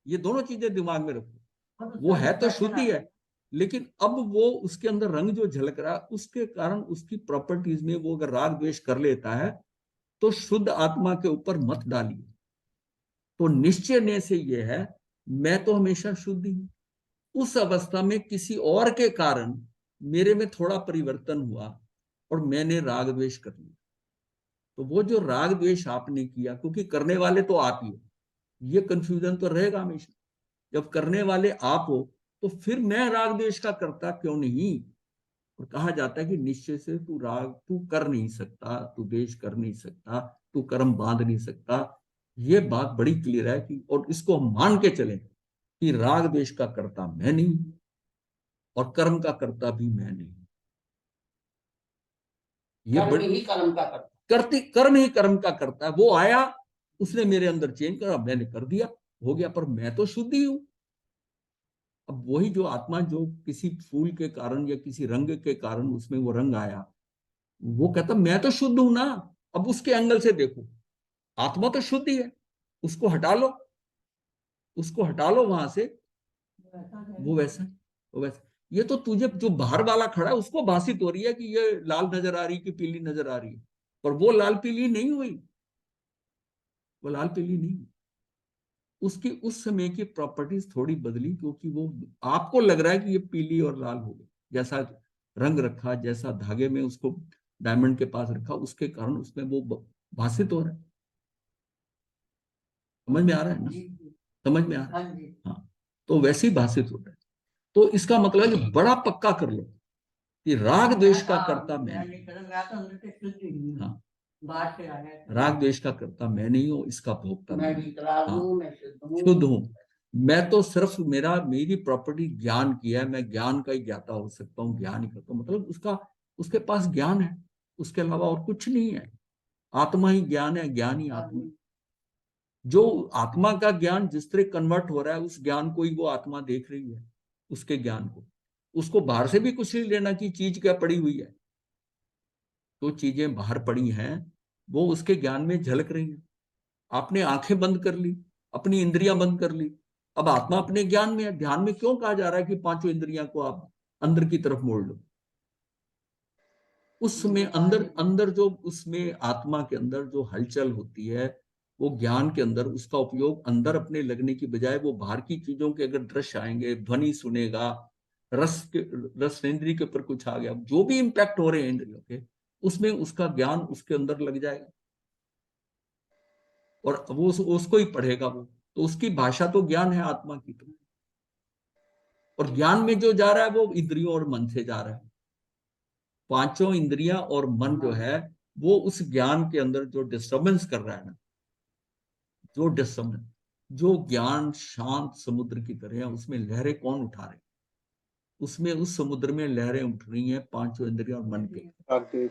ये दोनों चीजें दिमाग में रखो। वो है तो शुद्धि है, लेकिन अब वो उसके अंदर रंग जो झलक रहा है, उसके कारण उसकी प्रॉपर्टीज में वो अगर राग द्वेष कर लेता है, तो शुद्ध आत्मा के ऊपर मत डालिए। तो निश्चय ने से ये है, मैं तो हमेशा शुद्ध ही हूं। उस अवस्था में किसी और के कारण मेरे में थोड़ा परिवर्तन हुआ और मैंने राग द्वेष कर लिया, तो वो जो राग द्वेष आपने किया, क्योंकि करने वाले तो आप ही हो, ये कंफ्यूजन तो रहेगा हमेशा। जब करने वाले आप हो, तो फिर मैं राग द्वेष का करता क्यों नहीं? और कहा जाता है कि निश्चय से तू कर नहीं सकता, तू द्वेष कर नहीं सकता, तू कर्म बांध नहीं सकता। ये बात बड़ी क्लियर है कि, और इसको हम मान के चले कि राग द्वेष का कर्ता मैं नहीं, और कर्म का कर्ता भी मैं नहीं। ये कर्म बड़ी ही कर्म का करता। करती, कर्म ही कर्म का करता है। वो आया, उसने मेरे अंदर चेंज करा, मैंने कर दिया, हो गया, पर मैं तो शुद्ध ही हूं। अब वही जो आत्मा जो किसी फूल के कारण या किसी रंग के कारण उसमें वो रंग आया, वो कहता मैं तो शुद्ध हूं ना। अब उसके एंगल से देखो, आत्मा तो शुद्ध ही है, उसको हटा लो, उसको हटा लो वहां से, वो वैसा है, वो वैसा। ये तो तुझे जो बाहर वाला खड़ा है उसको भाषित हो रही है कि ये लाल नजर आ रही कि पीली नजर आ रही है, पर वो लाल पीली नहीं हुई, वो लाल पीली नहीं हुई। उसकी उस समय की प्रॉपर्टीज थोड़ी बदली, क्योंकि वो आपको लग रहा है कि ये पीली और लाल हो गई, जैसा रंग रखा, जैसा धागे में उसको डायमंड के पास रखा, उसके कारण उसमें वो भाषित हो रहा है। समझ में आ रहा है ना? समझ में आ रहा है? हाँ, तो वैसे ही भाषित होता है। तो इसका मतलब है कि बड़ा पक्का कर लो कि राग द्वेष का कर्ता मैं नहीं। हाँ, राग द्वेष का कर्ता मैं नहीं हूँ, इसका भोक्ता मैं शुद्ध हूँ। मैं तो सिर्फ मेरी प्रॉपर्टी ज्ञान की है, मैं ज्ञान का ही ज्ञाता हो सकता हूँ, ज्ञान ही करता हूँ, मतलब उसके पास ज्ञान है, उसके अलावा और कुछ नहीं है। आत्मा ही ज्ञान है, ज्ञान ही आत्मा। जो आत्मा का ज्ञान जिस तरह कन्वर्ट हो रहा है, उस ज्ञान को ही वो आत्मा देख रही है, उसके ज्ञान को। उसको बाहर से भी कुछ नहीं लेना कि चीज क्या पड़ी हुई है। तो चीजें बाहर पड़ी हैं, वो उसके ज्ञान में झलक रही हैं। आपने आंखें बंद कर ली, अपनी इंद्रियां बंद कर ली, अब आत्मा अपने ज्ञान में है। ध्यान में क्यों कहा जा रहा है कि पांचों इंद्रियां को आप अंदर की तरफ मोड़ लो? उसमें अंदर अंदर जो उसमें आत्मा के अंदर जो हलचल होती है, वो ज्ञान के अंदर उसका उपयोग अंदर अपने लगने की बजाय वो बाहर की चीजों के अगर दृश्य आएंगे, ध्वनि सुनेगा, रस इंद्रिय के ऊपर कुछ आ गया, जो भी इंपैक्ट हो रहे हैं इंद्रियों के, उसमें उसका ज्ञान उसके अंदर लग जाएगा और वो उसको ही पढ़ेगा वो। तो उसकी भाषा तो ज्ञान है आत्मा की। तो और ज्ञान में जो जा रहा है वो इंद्रियों और मन से जा रहा है। पांचों इंद्रियां और मन जो है वो उस ज्ञान के अंदर जो डिस्टर्बेंस कर रहा है ना, जो डिस्टर्बेंस, जो ज्ञान शांत समुद्र की तरह है, उसमें लहरें कौन उठा रहे? उसमें उस समुद्र में लहरें उठ रही हैं पांचों इंद्रियां और मन के।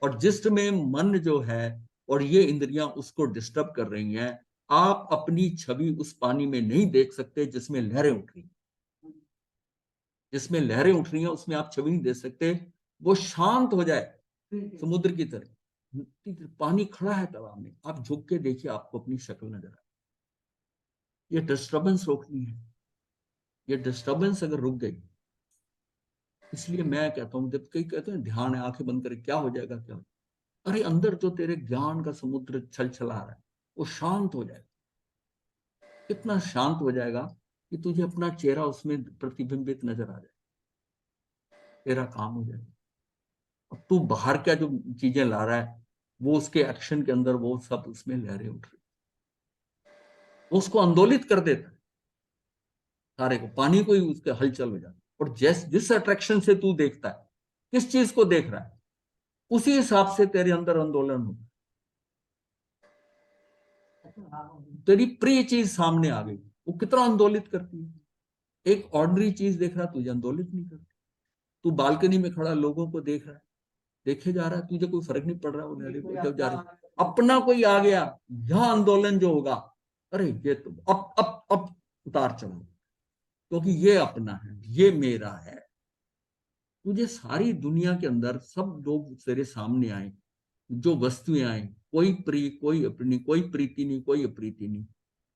और जिसमें मन जो है और ये इंद्रियां उसको डिस्टर्ब कर रही हैं, आप अपनी छवि उस पानी में नहीं देख सकते जिसमें लहरें उठ रही हैं। जिसमें लहरें उठ रही हैं उसमें आप छवि नहीं देख सकते। वो शांत हो जाए समुद्र की तरह, पानी खड़ा है तालाब में, आप झुक के देखिए, आपको अपनी शक्ल नजर आए। ये डिस्टर्बेंस रोकनी है। ये डिस्टर्बेंस अगर रुक गई, इसलिए मैं कहता हूं, जब कई कहते हैं ध्यान है, आंखें बंद करे क्या हो जाएगा, क्या हो? अरे अंदर जो तेरे ज्ञान का समुद्र छल छला रहा है वो शांत हो जाएगा। इतना शांत हो जाएगा कि तुझे अपना चेहरा उसमें प्रतिबिंबित नजर आ जाए, तेरा काम हो जाएगा। अब तू बाहर क्या जो चीजें ला रहा है, वो उसके एक्शन के अंदर वो सब उसमें लहरें उठ रही, वो उसको आंदोलित कर देता है सारे को, पानी को ही उसके हलचल हो जाता है। और जिस अट्रैक्शन से तू देखता है, किस चीज को देख रहा है, उसी हिसाब से तेरे अंदर आंदोलन हो। तेरी प्रिय चीज सामने आ गई, वो कितना आंदोलित करती है। एक ऑर्डिनरी चीज देख रहा, तुझे आंदोलित नहीं करती। तू बालकनी में खड़ा लोगों को देख रहा है, देखे जा रहा है, तुझे कोई फर्क नहीं पड़ रहा, वो लहरें जब जा रही। अपना कोई आ गया, यह आंदोलन जो होगा, अरे ये तो अब उतार चढ़ो, क्योंकि ये अपना है, ये मेरा है। तुझे सारी दुनिया के अंदर सब लोग तेरे सामने आए, जो वस्तुएं आए, कोई प्रिय कोई अपनी, कोई प्रीति नहीं कोई अप्रीति नहीं,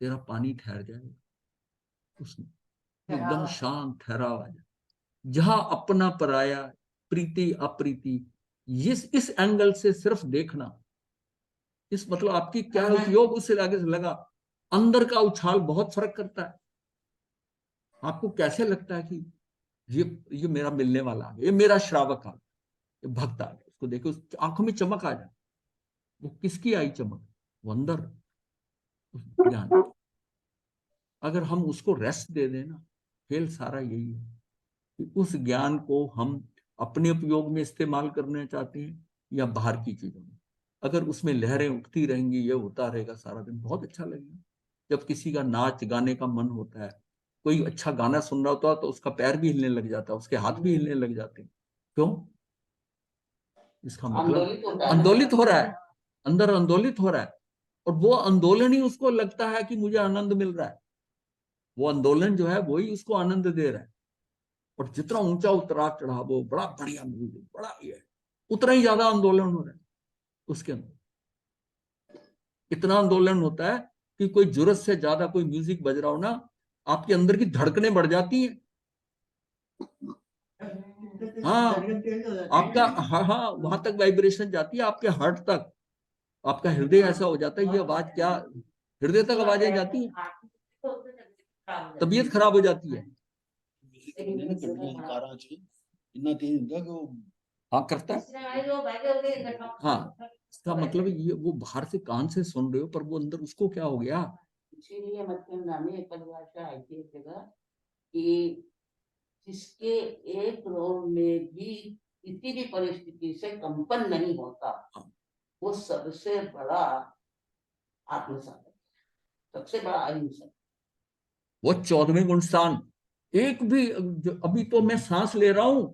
तेरा पानी ठहर जाएगा उसमें, एकदम शांत ठहराव आ जाए। जहां अपना पराया, प्रीति अप्रीति, इस एंगल से सिर्फ देखना, इस मतलब आपकी क्या उपयोग उससे आगे से लगा, अंदर का उछाल बहुत फर्क करता है। आपको कैसे लगता है कि ये मेरा मिलने वाला आ गया, ये मेरा श्रावक आ गया, ये भक्त आ गया, उसको देखो उस आंखों में चमक आ जाए। वो किसकी आई चमक? वो अंदर उस ज्ञान। अगर हम उसको रेस्ट दे देना, खेल सारा यही है कि उस ज्ञान को हम अपने उपयोग में इस्तेमाल करना चाहते हैं या बाहर की चीजों में। अगर उसमें लहरें उठती रहेंगी, ये होता रहेगा सारा दिन, बहुत अच्छा लगेगा। जब किसी का नाच गाने का मन होता है, कोई अच्छा गाना सुन रहा होता है, तो उसका पैर भी हिलने लग जाता है, उसके हाथ भी हिलने लग जाते हैं। क्यों? इसका मतलब आंदोलित हो रहा है, अंदर आंदोलित हो रहा है, और वो आंदोलन ही उसको लगता है कि मुझे आनंद मिल रहा है। वो आंदोलन जो है वही उसको आनंद दे रहा है। और जितना ऊंचा उतराव चढ़ाव हो, बड़ा बढ़िया म्यूजिक, बड़ा ये, उतना ही ज्यादा आंदोलन हो रहा है उसके अंदर। इतना आंदोलन होता है कि कोई जरूरत से ज्यादा कोई म्यूजिक बज रहा हो ना, आपके अंदर की धड़कनें बढ़ जाती हैं। हाँ, आपका, हाँ हाँ, वहां तक वाइब्रेशन जाती है, आपके हार्ट तक, आपका हृदय ऐसा हो जाता है, ये आवाज क्या, हृदय तक आवाजें जाती है, तबीयत खराब हो जाती है। इतना तेज होता है कि वो हाँ करता है। हाँ, इसका मतलब ये वो बाहर से कान से सुन रहे हो, पर वो अंदर उसको क्या हो गया। इसीलिए मध्यम नामी एक परिभाषा आई थी एक जगह कि जिसके एक रोम में भी किसी भी परिस्थिति से कंपन नहीं होता, वो सबसे बड़ा आत्मसाधक, सबसे बड़ा अहिंसक। वो 14वें गुण स्थान, एक भी अभी तो मैं सांस ले रहा हूं,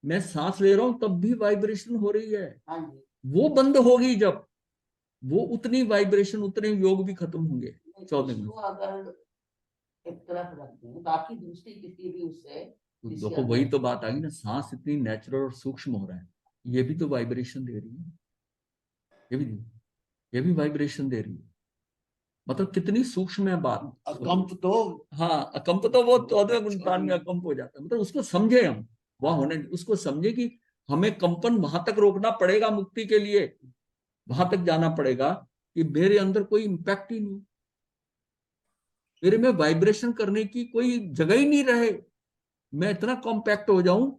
मैं सांस ले रहा हूं तब भी वाइब्रेशन हो रही है। हाँ जी, वो बंद होगी जब, वो उतनी वाइब्रेशन, उतने योग भी खत्म होंगे 14 इसको अगर एक तरफ रख दें, बाकी दूसरी किसी भी उससे देखो वही तो बात आ गई ना, सांस इतनी नेचुरल और सूक्ष्म हो रहा है, ये भी तो वाइब्रेशन दे रही है, ये भी वाइब्रेशन दे रही है। मतलब कितनी सूक्ष्म है बात। अकंप तो हाँ, अकंप तो वो 14वें गुण स्थान में अकंप हो जाता है। मतलब उसको समझे हम, वहां होने, उसको समझे कि हमें कंपन वहां तक रोकना पड़ेगा मुक्ति के लिए, वहां तक जाना पड़ेगा कि मेरे अंदर कोई इंपैक्ट ही नहीं, मेरे में वाइब्रेशन करने की कोई जगह ही नहीं रहे, मैं इतना कॉम्पैक्ट हो जाऊं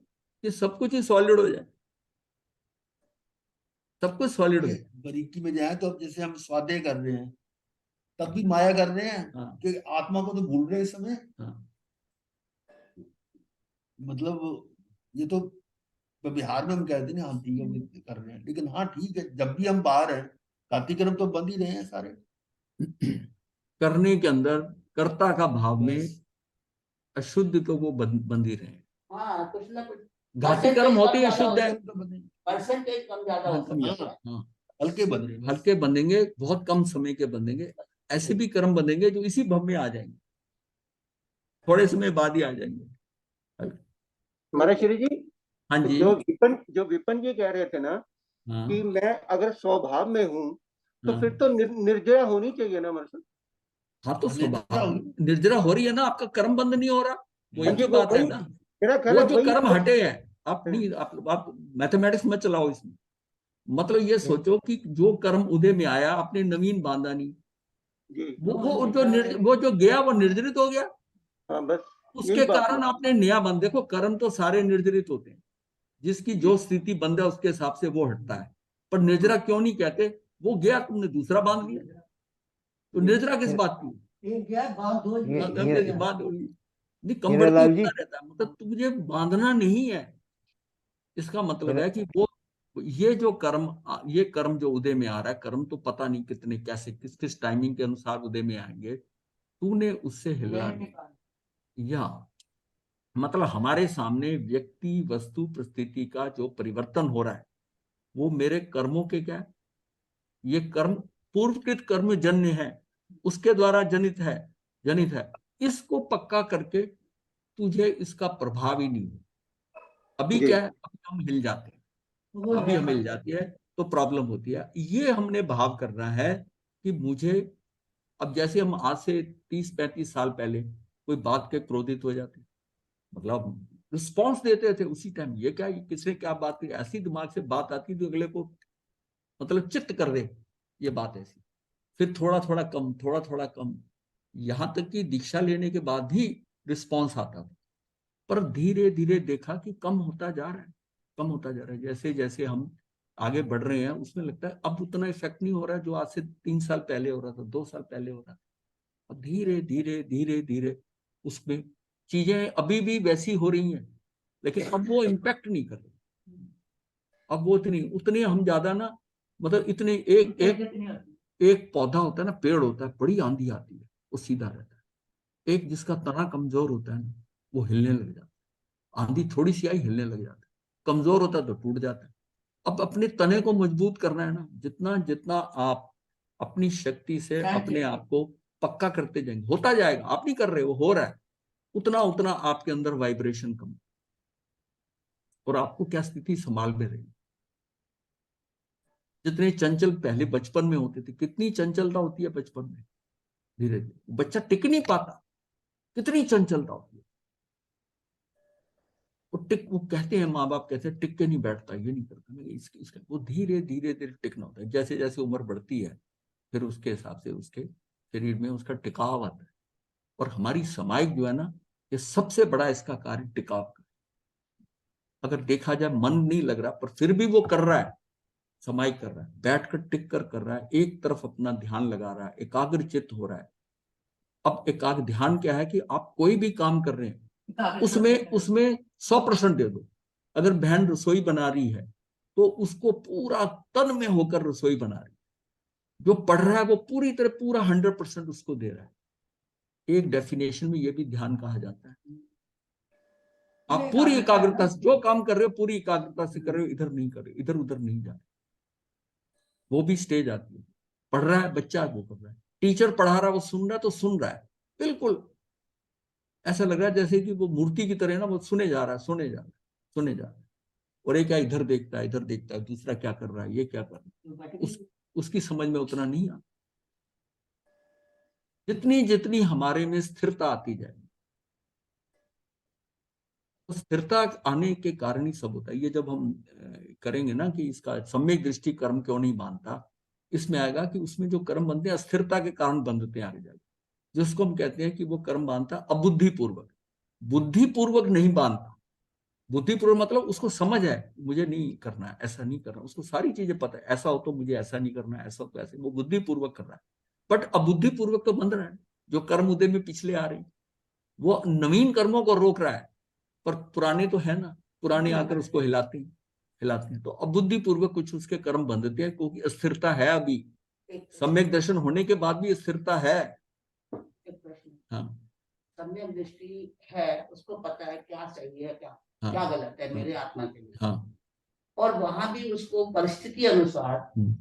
कि सब कुछ ही सॉलिड हो जाए, सब कुछ सॉलिड हो जाए। बारीकी में जाए तो अब जैसे हम स्वाध्याय कर रहे हैं, तब भी माया कर रहे हैं हाँ, कि आत्मा को तो भूल रहे हैं इस समय। हाँ, मतलब ये तो बिहार में हम कहते हैं हाँ ठीक है हम कर रहे हैं, लेकिन हाँ ठीक है, जब भी हम बाहर हैं कार्तिक कर्म तो बंद ही रहे हैं सारे। करने के अंदर कर्ता का भाव में बस। अशुद्ध तो वो बंद ही रहे। हाँ, कुछ ना कुछ घाती कर्म होते ही अशुद्ध है। कर्म तो बंद ही। परसेंटेज कम ज्यादा हाँ, हो कम सकता ज्यादा, है। हाँ, हल्के बन रहे हैं बस। हल्के बंधेंगे, बहुत कम समय के बंधेंगे। ऐसे भी कर्म बंधेंगे जो इसी भव में आ जाएंगे, थोड़े समय बाद ही आ जाएंगे। महाराज जी, हाँ जी। जो विपन जी कह रहे थे ना हाँ, कि मैं अगर स्वभाव में हूँ तो हाँ, फिर तो निर्जरा होनी चाहिए ना महाराज। हाँ, तो हाँ, निर्जरा स्वभाव होगी। निर्जरा हो रही है ना, आपका कर्म बंद नहीं हो रहा, वो हाँ एक जी, ही वो बात है वही ना। मेरा ख्याल वो है, जो वही कर्म तो। हटे हैं, आप नहीं, आप मैथमेटिक्स मत चलाओ इसमें। मतलब ये सोचो कि जो कर्म उदय में आया, आपने नवीन बांधा नहीं, जी, वो जो गया वो निर्जरित हो गया, हाँ, बस यही उसके बात है। कारण आपने नया बंध, देखो कर्म तो सारे निर्जरित होते हैं, जिसकी जी, जो स्थिति बंद है उसके हिसाब से वो हटता है। पर निर्जरा क्यों नहीं कहते, वो गया तुमने दूसरा बांध लिया, तो जी, निर्जरा किस बात की, बात होगी नहीं, कंवर्ती हीरालाल जी, होता रहता है। मतलब तुझे बांधना नहीं है, इसका मतलब है कि वो ये जो कर्म, ये कर्म जो उदय में आ रहा है, कर्म तो पता नहीं कितने कैसे किस किस टाइमिंग के अनुसार उदय में आएंगे, तूने उससे हिलना नहीं। या मतलब हमारे सामने व्यक्ति वस्तु परिस्थिति का जो परिवर्तन हो रहा है, वो मेरे कर्मों के क्या है, ये कर्म पूर्वकृत कर्म जन्य है, उसके द्वारा जनित है। इसको पक्का करके तुझे इसका प्रभाव ही नहीं है। अभी जी, क्या है, अभी हम हिल जाते हैं, अभी हम हिल जाती है तो प्रॉब्लम होती है। ये हमने भाव करना है कि मुझे, अब जैसे हम आज से 30-35 साल पहले कोई बात के क्रोधित हो जाते, मतलब रिस्पॉन्स देते थे उसी टाइम, ये क्या, ये किसने क्या बात की, ऐसी दिमाग से बात आती तो अगले को मतलब चित्त कर दे, ये बात ऐसी। फिर थोड़ा थोड़ा कम, थोड़ा थोड़ा कम, यहां तक कि दीक्षा लेने के बाद भी रिस्पॉन्स आता था। पर धीरे धीरे देखा कि कम होता जा रहा है, कम होता जा रहा है। जैसे जैसे हम आगे बढ़ रहे हैं, उसमें लगता है अब उतना इफेक्ट नहीं हो रहा है जो आज से 3 साल पहले हो रहा था, 2 साल पहले हो रहा था। अब धीरे धीरे धीरे धीरे उसमें चीजें अभी भी वैसी हो रही हैं, लेकिन अब वो इम्पैक्ट नहीं कर रही। अब वो उतनी उतनी हम ज्यादा ना, मतलब इतने एक एक एक पौधा होता है ना, पेड़ होता है, बड़ी आंधी आती है वो सीधा रहता है। एक जिसका तना कमजोर होता है ना, वो हिलने लग जाता है, आंधी थोड़ी सी आई हिलने लग जाता है, कमजोर होता है तो टूट जाता है। अब अपने तने को मजबूत करना है ना, जितना जितना आप अपनी शक्ति से अपने आप को पक्का करते जाएंगे, होता जाएगा, आप नहीं कर रहे, वो हो रहा है, उतना उतना आपके अंदर वाइब्रेशन कम, और आपको क्या स्थिति संभाल में रहेगी। जितने चंचल पहले बचपन में होते थे, कितनी चंचलता होती है बचपन में, धीरे धीरे बच्चा टिक नहीं पाता, कितनी चंचलता होती है। वो कहते हैं, माँ बाप कहते हैं टिक के नहीं बैठता, ये नहीं करता, नहीं इसका वो धीरे धीरे धीरे टिकना होता है। जैसे जैसे उम्र बढ़ती है, फिर उसके हिसाब से उसके शरीर में उसका टिकाव आता है। और हमारी समाज जो है ना, ये सबसे बड़ा इसका कार्य टिकाव का, अगर देखा जाए मन नहीं लग रहा, पर फिर भी वो कर रहा है, समाहित कर रहा है, बैठकर टिक कर रहा है, एक तरफ अपना ध्यान लगा रहा है, एकाग्रचित्त हो रहा है। अब एकाग्र ध्यान क्या है कि आप कोई भी काम कर रहे हैं उसमें उसमें 100% दे दो। अगर बहन रसोई बना रही है तो उसको पूरा तन में होकर रसोई बना रही है। जो पढ़ रहा है वो पूरी तरह पूरा 100% उसको दे रहा है। एक डेफिनेशन में ये भी ध्यान कहा जाता है। आप पूरी एकाग्रता से जो काम कर रहे हो पूरी एकाग्रता से कर रहे हो, इधर नहीं कर रहे, इधर उधर नहीं जा रहे। वो भी स्टेज आती है। पढ़ रहा है बच्चा, वो कर रहा है, टीचर पढ़ा रहा है, वो सुन रहा है तो सुन रहा है, बिल्कुल ऐसा लग रहा है जैसे कि वो मूर्ति की तरह ना, वो सुने जा रहा है, सुने जा रहा है, सुने जा रहा है। और एक क्या इधर देखता है, इधर देखता है, दूसरा क्या कर रहा है, ये क्या कर रहा है, उसकी समझ में उतना नहीं आता। जितनी जितनी हमारे में स्थिरता आती जाए, तो स्थिरता आने के कारण ही सब होता है। ये जब हम करेंगे ना कि इसका सम्यक दृष्टि कर्म क्यों नहीं बांधता, इसमें आएगा कि उसमें जो कर्म बनते हैं अस्थिरता के कारण बंधते हैं आगे जाके, जिसको हम कहते हैं कि वो कर्म बांधता अबुद्धिपूर्वक। बुद्धिपूर्वक नहीं बांधता। बुद्धिपूर्वक मतलब उसको समझ है मुझे नहीं करना है, ऐसा नहीं करना, उसको सारी चीजें पता है, ऐसा हो तो मुझे ऐसा नहीं करना है, ऐसा तो ऐसे, वो बुद्धिपूर्वक कर रहा है। बट अबुद्धिपूर्वक तो बंध रहा है। जो कर्म उदय में पिछले आ रही, वो नवीन कर्मों को रोक रहा है, पर पुराने तो है ना, पुराने आकर उसको हिलाते हैं, हिलाते हैं। तो अबुद्धिपूर्वक कुछ उसके कर्म बंधते हैं, क्योंकि अस्थिरता है। अभी सम्यक दर्शन होने के बाद भी स्थिरता है। एक प्रश्न, हाँ सम्यक दृष्टि है, उसको पता है क्या सही है, क्या हाँ क्या गलत है मेरे आत्मा के लिए, हाँ और वहां भी उसको परिस्थिति अनुसार हम्म,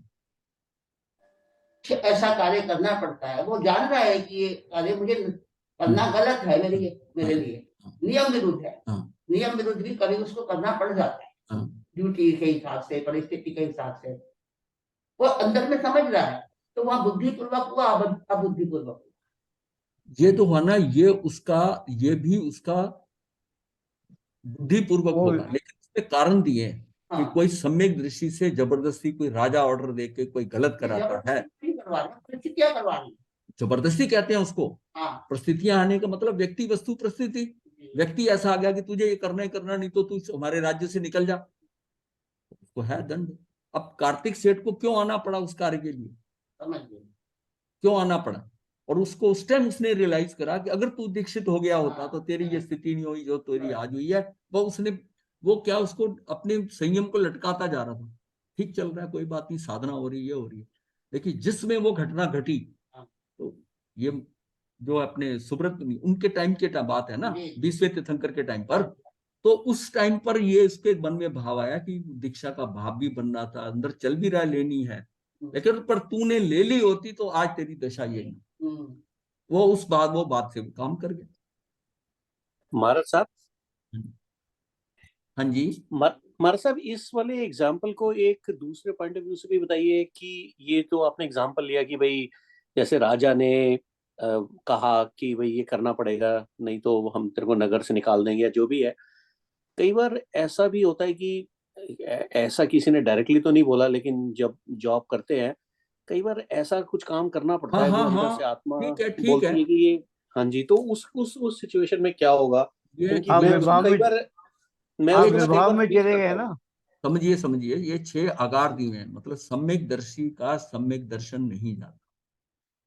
ऐसा कार्य करना पड़ता है। वो जान रहा है कि ये कार्य मुझे करना गलत है मेरे लिए हाँ, नियम विरुद्ध है, हाँ, नियम विरुद्ध भी कभी उसको करना पड़ जाता है, हाँ। ड्यूटी के हिसाब से, परिस्थिति के हिसाब से। वो अंदर में समझ रहा है, तो वहां बुद्धिपूर्वक हुआ, अबुद्धिपूर्वक हुआ। ये तो हुआ ना, ये उसका, ये भी उसका बुद्धिपूर्वक वो होगा, लेकिन उसके कारण दिए हैं कि हाँ, कोई सम्यक दृष्टि से जबरदस्ती कोई राजा ऑर्डर दे के कोई गलत कराता है। जबरदस्ती नहीं करवा रहे, परिस्थितियां करवा रही। जबरदस्ती कहते हैं उसको। हाँ, परिस्थितियां आने का मतलब व्यक्ति वस्तु परिस्थिति। व्यक्ति ऐसा आ गया कि तुझे ये करना ही करना, नहीं तो तू हमारे राज्य से निकल जा, उसको है दंड। अब कार्तिक सेठ को क्यों आना पड़ा उस कार्य के लिए, समझ गए। क्यों आना पड़ा? और उसको उस टाइम उसने रियलाइज करा कि अगर तू दीक्षित हो गया होता तो तेरी ये स्थिति नहीं हुई जो तेरी आज हुई है। वो क्या, उसको अपने संयम को लटकाता जा रहा था। ठीक चल रहा है, कोई बात नहीं, साधना हो रही है, ये हो रही है। लेकिन जिसमें वो घटना घटी, तो ये जो अपने सुब्रत मुनि उनके टाइम के बात है ना, 20वें तीर्थंकर के टाइम पर, तो उस टाइम पर ये उसके मन में भाव आया कि दीक्षा का भाव भी बन रहा था, अंदर चल भी रहा, लेनी है, लेकिन पर तूने ले ली होती तो आज तेरी दशा ये नहीं। वो बात से काम कर गया। महाराज साहब, हाँ जी। महाराज साहब, इस वाले एग्जाम्पल को एक दूसरे पॉइंट ऑफ व्यू से भी बताइए कि ये तो आपने एग्जाम्पल लिया कि भाई जैसे राजा ने कहा कि भाई ये करना पड़ेगा, नहीं तो हम तेरे को नगर से निकाल देंगे या जो भी है। कई बार ऐसा भी होता है कि ऐसा किसी ने डायरेक्टली तो नहीं बोला, लेकिन जब जॉब करते हैं कई बार ऐसा कुछ काम करना पड़ता हाँ है हाँ जो अंदर हाँ, से आत्मा ठीक है बोलती है कि ये। हाँ जी, तो उस सिचुएशन में क्या होगा? ये क्योंकि आप मैं विभाग कई में बार मैं आप उसको ना कई विभाग बार में फेस चले गए करता ना। हूँ। समझिए, ये 6 आगार दिए हैं, मतलब सम्यक दर्शी का सम्यक दर्शन नहीं जाता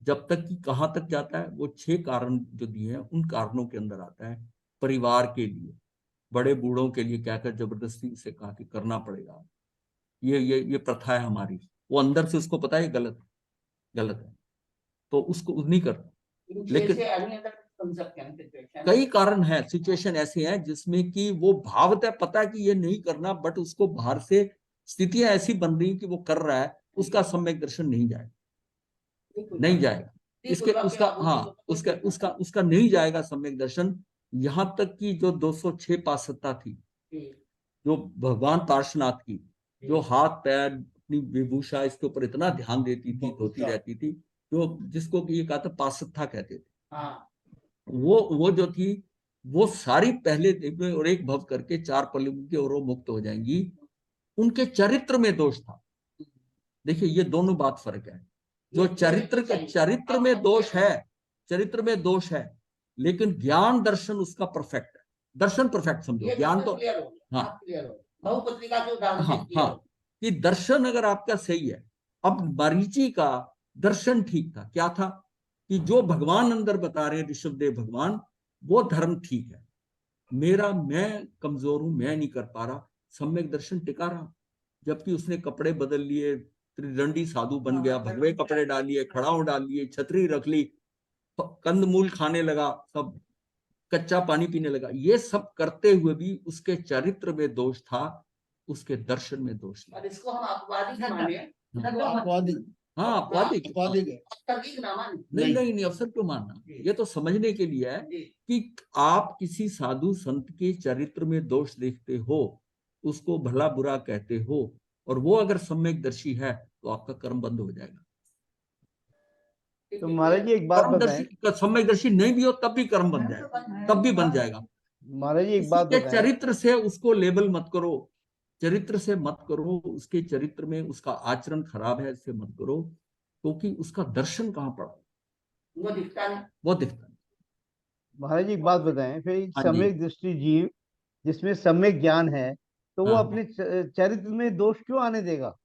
जब तक कि कहाँ तक जाता है, वो 6 कारण जो दिए हैं उन कारणों के अंदर आता है। परिवार के लिए, बड़े बूढ़ों के लिए क्या कर जबरदस्ती से कहा कि करना पड़ेगा, ये प्रथा है हमारी, वो अंदर से उसको पता है गलत, गलत है, तो उसको नहीं करता। लेकिन कई कारण है, सिचुएशन ऐसे हैं जिसमें कि वो भावतः पता है कि ये नहीं करना, बट उसको बाहर से स्थितियां ऐसी बन रही कि वो कर रहा है, उसका सम्यक दर्शन नहीं जाएगा, नहीं जाएगा। इसके उसका हाँ उसका उसका उसका नहीं जाएगा सम्यक दर्शन। यहां तक कि जो 206 पासत्ता थी, जो भगवान पार्श्वनाथ की, जो हाथ पैर अपनी विभूषा इसके ऊपर इतना ध्यान देती थी, धोती रहती थी, जो जिसको कि ये कहा था पासत्ता कहते थे, वो जो थी, वो सारी पहले और एक भव करके 4 पल्लू की और वो मुक्त हो जाएंगी। उनके चरित्र में दोष था। देखिए ये दोनों बात फर्क है। जो चरित्र में दोष है, चरित्र में दोष है, लेकिन ज्ञान दर्शन उसका परफेक्ट है। दर्शन परफेक्ट समझो, ये ज्ञान तो क्लियर हो गया, हाँ। क्लियर हो, बहुपत्रिका के उदाहरण से हाँ clear हाँ, हो। कि दर्शन अगर आपका सही है, अब मरीचि का दर्शन ठीक था, क्या था कि जो भगवान अंदर बता रहे हैं ऋषभदेव भगवान, वो धर्म ठीक है, मेरा मैं कमजोर हूं, मैं नहीं कर पा रहा, सम्यक दर्शन टिका रहा। जबकि उसने कपड़े बदल लिए, त्रिदंडी साधु बन गया, भगवे कपड़े डाल लिए, खड़ाऊ डाल लिए, छतरी रख ली, कंदमूल खाने लगा, सब कच्चा पानी पीने लगा। ये सब करते हुए भी उसके चरित्र में दोष था, उसके दर्शन में दोष था। और इसको हम अपवादिक माने, अपवादिक हाँ, अपवादिक अपवादिक है। तार्किक ना माने। नहीं नहीं नहीं, अवसर क्यों मानना, ये तो समझने के लिए है जी। कि आप किसी साधु संत के चरित्र में दोष देखते हो, उसको भला बुरा कहते हो, और वो अगर सम्यक दर्शी है तो आपका कर्म बंद हो जाएगा। तो महाराज जी एक बात कर्म बताएं, दर्शी, सम्यक दर्शी नहीं भी हो तब भी कर्म बन जाएगा, तब भी बन जाएगा। महाराज जी एक किसी बात के बताएं, चरित्र से उसको लेबल मत करो, चरित्र से मत करो, उसके चरित्र में उसका आचरण खराब है इससे मत करो, क्योंकि उसका दर्शन कहाँ पड़ा, वो दिखता नहीं। वो दिखता नहीं। महाराज जी एक बात बताएं, फिर एक हाँ जी, सम्यक दृष्टि जीव जिसमें सम्यक ज्ञान है, तो वो हाँ अपने चरित्र में दोष क्यों आने देगा?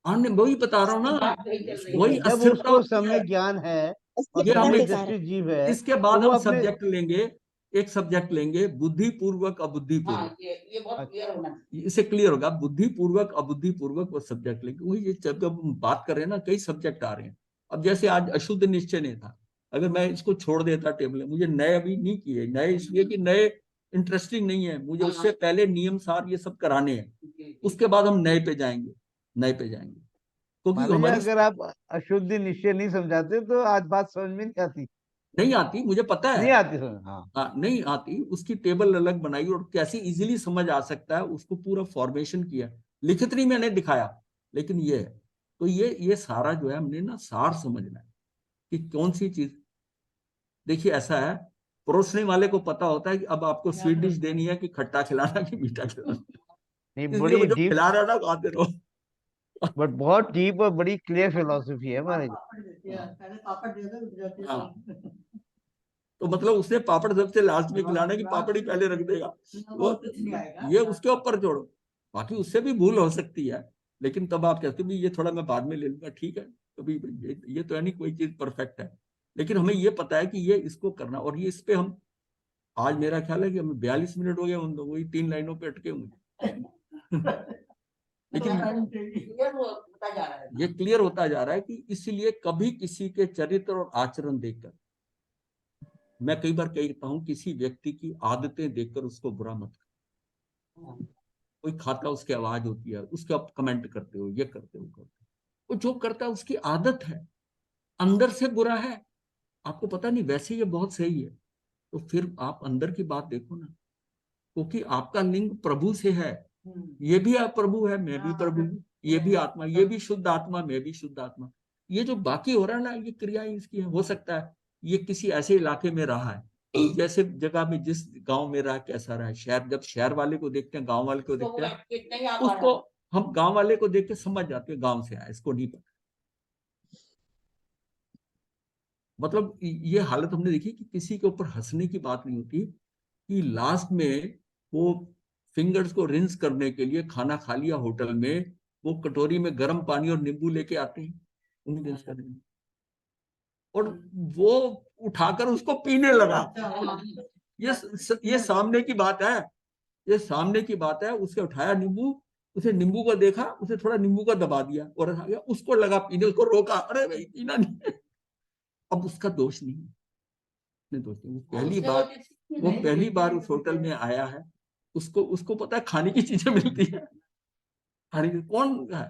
आने, वही बता रहा हूँ ना, बात वही चल रही वही है। जब अस्थिरता उसको होती है। सम्यक ज्ञान है और ये हमें सम्यक दृष्टि जीव है, इसके तो बाद वो हम अपने सब्जेक्ट लेंगे, एक सब्जेक्ट लेंगे बुद्धिपूर्वक अबुद्धिपूर्वक, हाँ, ये बहुत क्लियर होना चाहिए। इससे क्लियर होगा, बुद्धिपूर्वक अबुद्धिपूर्वक वो सब्जेक्ट लेंगे। वही ये जब हम बात कर रहे हैं ना, कई सब्जेक्ट आ रहे हैं। अब जैसे आज अशुद्ध निश्चय नहीं था, अगर मैं इसको छोड़ देता टेबल में, मुझे नए अभी नहीं किए, नए इसलिए कि नए इंटरेस्टिंग नहीं है मुझे, उससे पहले नियम सार ये सब कराने हैं, जी, जी। उसके बाद हम नए पे जाएंगे, नए पे जाएंगे, क्योंकि महाराज जी हमारी अगर आप अशुद्ध निश्चय नहीं समझाते तो आज बात समझ में नहीं आती, नहीं आती, मुझे पता नहीं है। आती समझ। हाँ हाँ, नहीं आती, उसकी टेबल अलग बनाई और कैसे इजीली समझ आ सकता है उसको पूरा फॉर्मेशन किया, लिखित नहीं मैंने दिखाया, लेकिन ये है। तो ये सारा जो है हमने ना सार समझना है कि कौन सी चीज। देखिए ऐसा है, परोसने वाले को पता होता है कि अब आपको स्वीट डिश देनी है कि खट्टा खिलाना कि मीठा खिलाना, नहीं, इसलिए बड़ी वो जो डीप, खिला रहा ना खाते रहो। बट बहुत डीप और बड़ी क्लियर फिलोसफी है महाराज जी। हाँ, तो मतलब उसने पापड़ सबसे लास्ट में खिलाना कि पापड़ ही पहले रख देगा, वो ये उसके ऊपर छोड़ो। बाकी उससे भी भूल हो सकती है, लेकिन तब आप कहते हो भी ये थोड़ा मैं बाद में ले लूंगा, ठीक है, कभी ये तो है नहीं कोई चीज परफेक्ट है, लेकिन हमें ये पता है कि ये इसको करना, और ये इस पे हम आज मेरा ख्याल है कि हमें 42 मिनट हो गए, हम वही 3 लाइनों पे अटके हुए। लेकिन क्लियर होता जा रहा है। ये क्लियर होता जा रहा है कि इसलिए कभी किसी के चरित्र और आचरण देखकर, मैं कई बार कहता हूं, किसी व्यक्ति की आदतें देखकर उसको बुरा मत करो। कोई खाता उसकी आवाज होती है, उसके आप कमेंट करते हो, ये करते हो, वो जो करता है उसकी आदत है, अंदर से बुरा है, आपको पता नहीं, वैसे ये बहुत सही है, तो फिर आप अंदर की बात देखो ना, क्योंकि आपका लिंक प्रभु से है, ये भी आप प्रभु है, मैं भी प्रभु हूँ, ये भी आत्मा, ये भी शुद्ध आत्मा, मैं भी शुद्ध आत्मा। ये जो बाकी हो रहा है ना, ये क्रिया इसकी है, हो सकता है ये किसी ऐसे इलाके में रहा है, जैसे जगह में, जिस गांव में रहा, कैसा रहा है, शहर, जब शहर वाले को देखते हैं, गांव वाले को तो वो देखते हैं, एटीकेट नहीं आ पा उसको रहा। हम गांव वाले को देख के समझ जाते हैं गांव से आया, इसको नहीं पता। मतलब ये हालत हमने देखी कि किसी के ऊपर हंसने की बात नहीं होती, कि लास्ट में वो फिंगर्स को रिंस करने के लिए खाना खा लिया होटल में, वो कटोरी में गर्म पानी और नींबू लेके आते हैं, उन्हें रिंस करने में, और वो उठाकर उसको पीने लगा। ये सामने की बात है, ये सामने की बात है, उसके उठाया नींबू, उसे नींबू को देखा, उसे थोड़ा नींबू का दबा दिया और आ गया, उसको लगा पीने, उसको रोका, अरे भाई पीना नहीं है। अब उसका दोष नहीं है, दोष नहीं, वो पहली बार उस होटल में आया है, उसको पता है खाने की चीजें मिलती है, खाने की कौन है।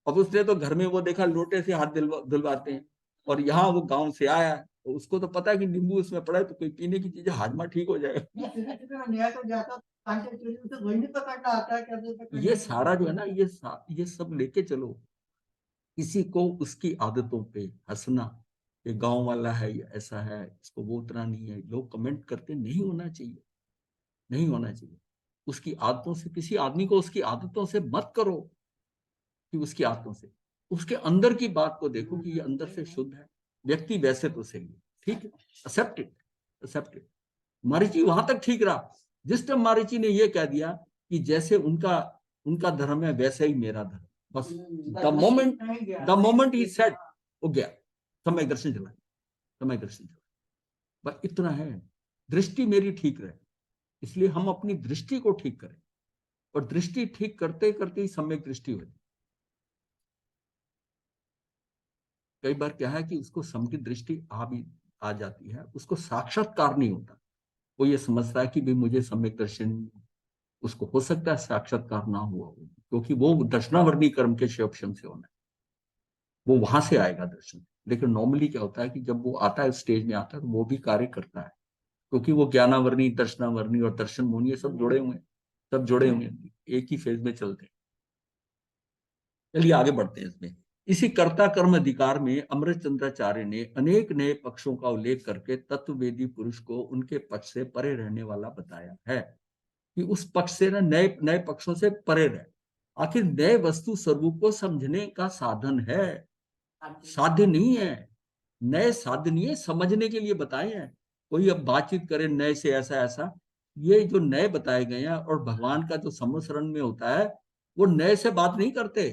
अब उसने तो घर में वो देखा लोटे से हाथ धुलवाते हैं, और यहाँ वो गांव से आया है, तो उसको तो पता है कि नींबू उसमें पड़ा है, तो कोई पीने की चीजें हाजमा ठीक हो जाएगा। ये सारा जो है ना, ये सब लेके चलो, किसी को उसकी आदतों पे हंसना, ये गांव वाला है, ये ऐसा है, इसको वो उतना नहीं है, लोग कमेंट करते, नहीं होना चाहिए, नहीं होना चाहिए। उसकी आदतों से, किसी आदमी को उसकी आदतों से मत करो, कि उसकी आदतों से, उसके अंदर की बात को देखो कि ये अंदर से शुद्ध है, व्यक्ति वैसे तो सही है, ठीक है, एक्सेप्ट इट, मारीची वहां तक ठीक रहा। जिस टाइम मारीची ने ये कह दिया कि जैसे उनका उनका धर्म है वैसे ही मेरा धर्म, बस द मोमेंट ही सेड, हो गया, समय दर्शन चला, समय दर्शन चला, बस इतना है। दृष्टि मेरी ठीक रहे, इसलिए हम अपनी दृष्टि को ठीक करें, और दृष्टि ठीक करते करते ही सम्यक दृष्टि होती। कई बार क्या है कि उसको सम्यक दृष्टि आ जाती है, उसको साक्षात्कार नहीं होता। वो ये समझता है कि भाई मुझे सम्यक दर्शन, उसको हो सकता है साक्षात्कार ना हुआ हो, क्योंकि वो दर्शनावर्णी कर्म के क्षोभम से होना है, वो वहां से आएगा दर्शन। लेकिन नॉर्मली क्या होता है कि जब वो आता है, स्टेज में आता है, तो वो भी कार्य करता है, क्योंकि वो ज्ञानावर्णी, दर्शनावर्णी और दर्शन मोनी ये सब जुड़े हुए हैं, सब जुड़े हुए हैं, एक ही फेज में चलते हैं। चलिए आगे बढ़ते हैं इसमें। इसी कर्ता कर्म अधिकार में अमृत चंद्राचार्य ने अनेक नए पक्षों का उल्लेख करके तत्ववेदी पुरुष को उनके पक्ष से परे रहने वाला बताया है, कि उस पक्ष से ना नए नए पक्षों से परे रहे। आखिर नए वस्तु स्वरूप को समझने का साधन है, साध्य नहीं है। नए साध्य नहीं है, समझने के लिए बताए हैं। कोई अब बातचीत करे नए से ऐसा ऐसा, ये जो नए बताए गए हैं, और भगवान का जो समस्मरण में होता है, वो नए से बात नहीं करते।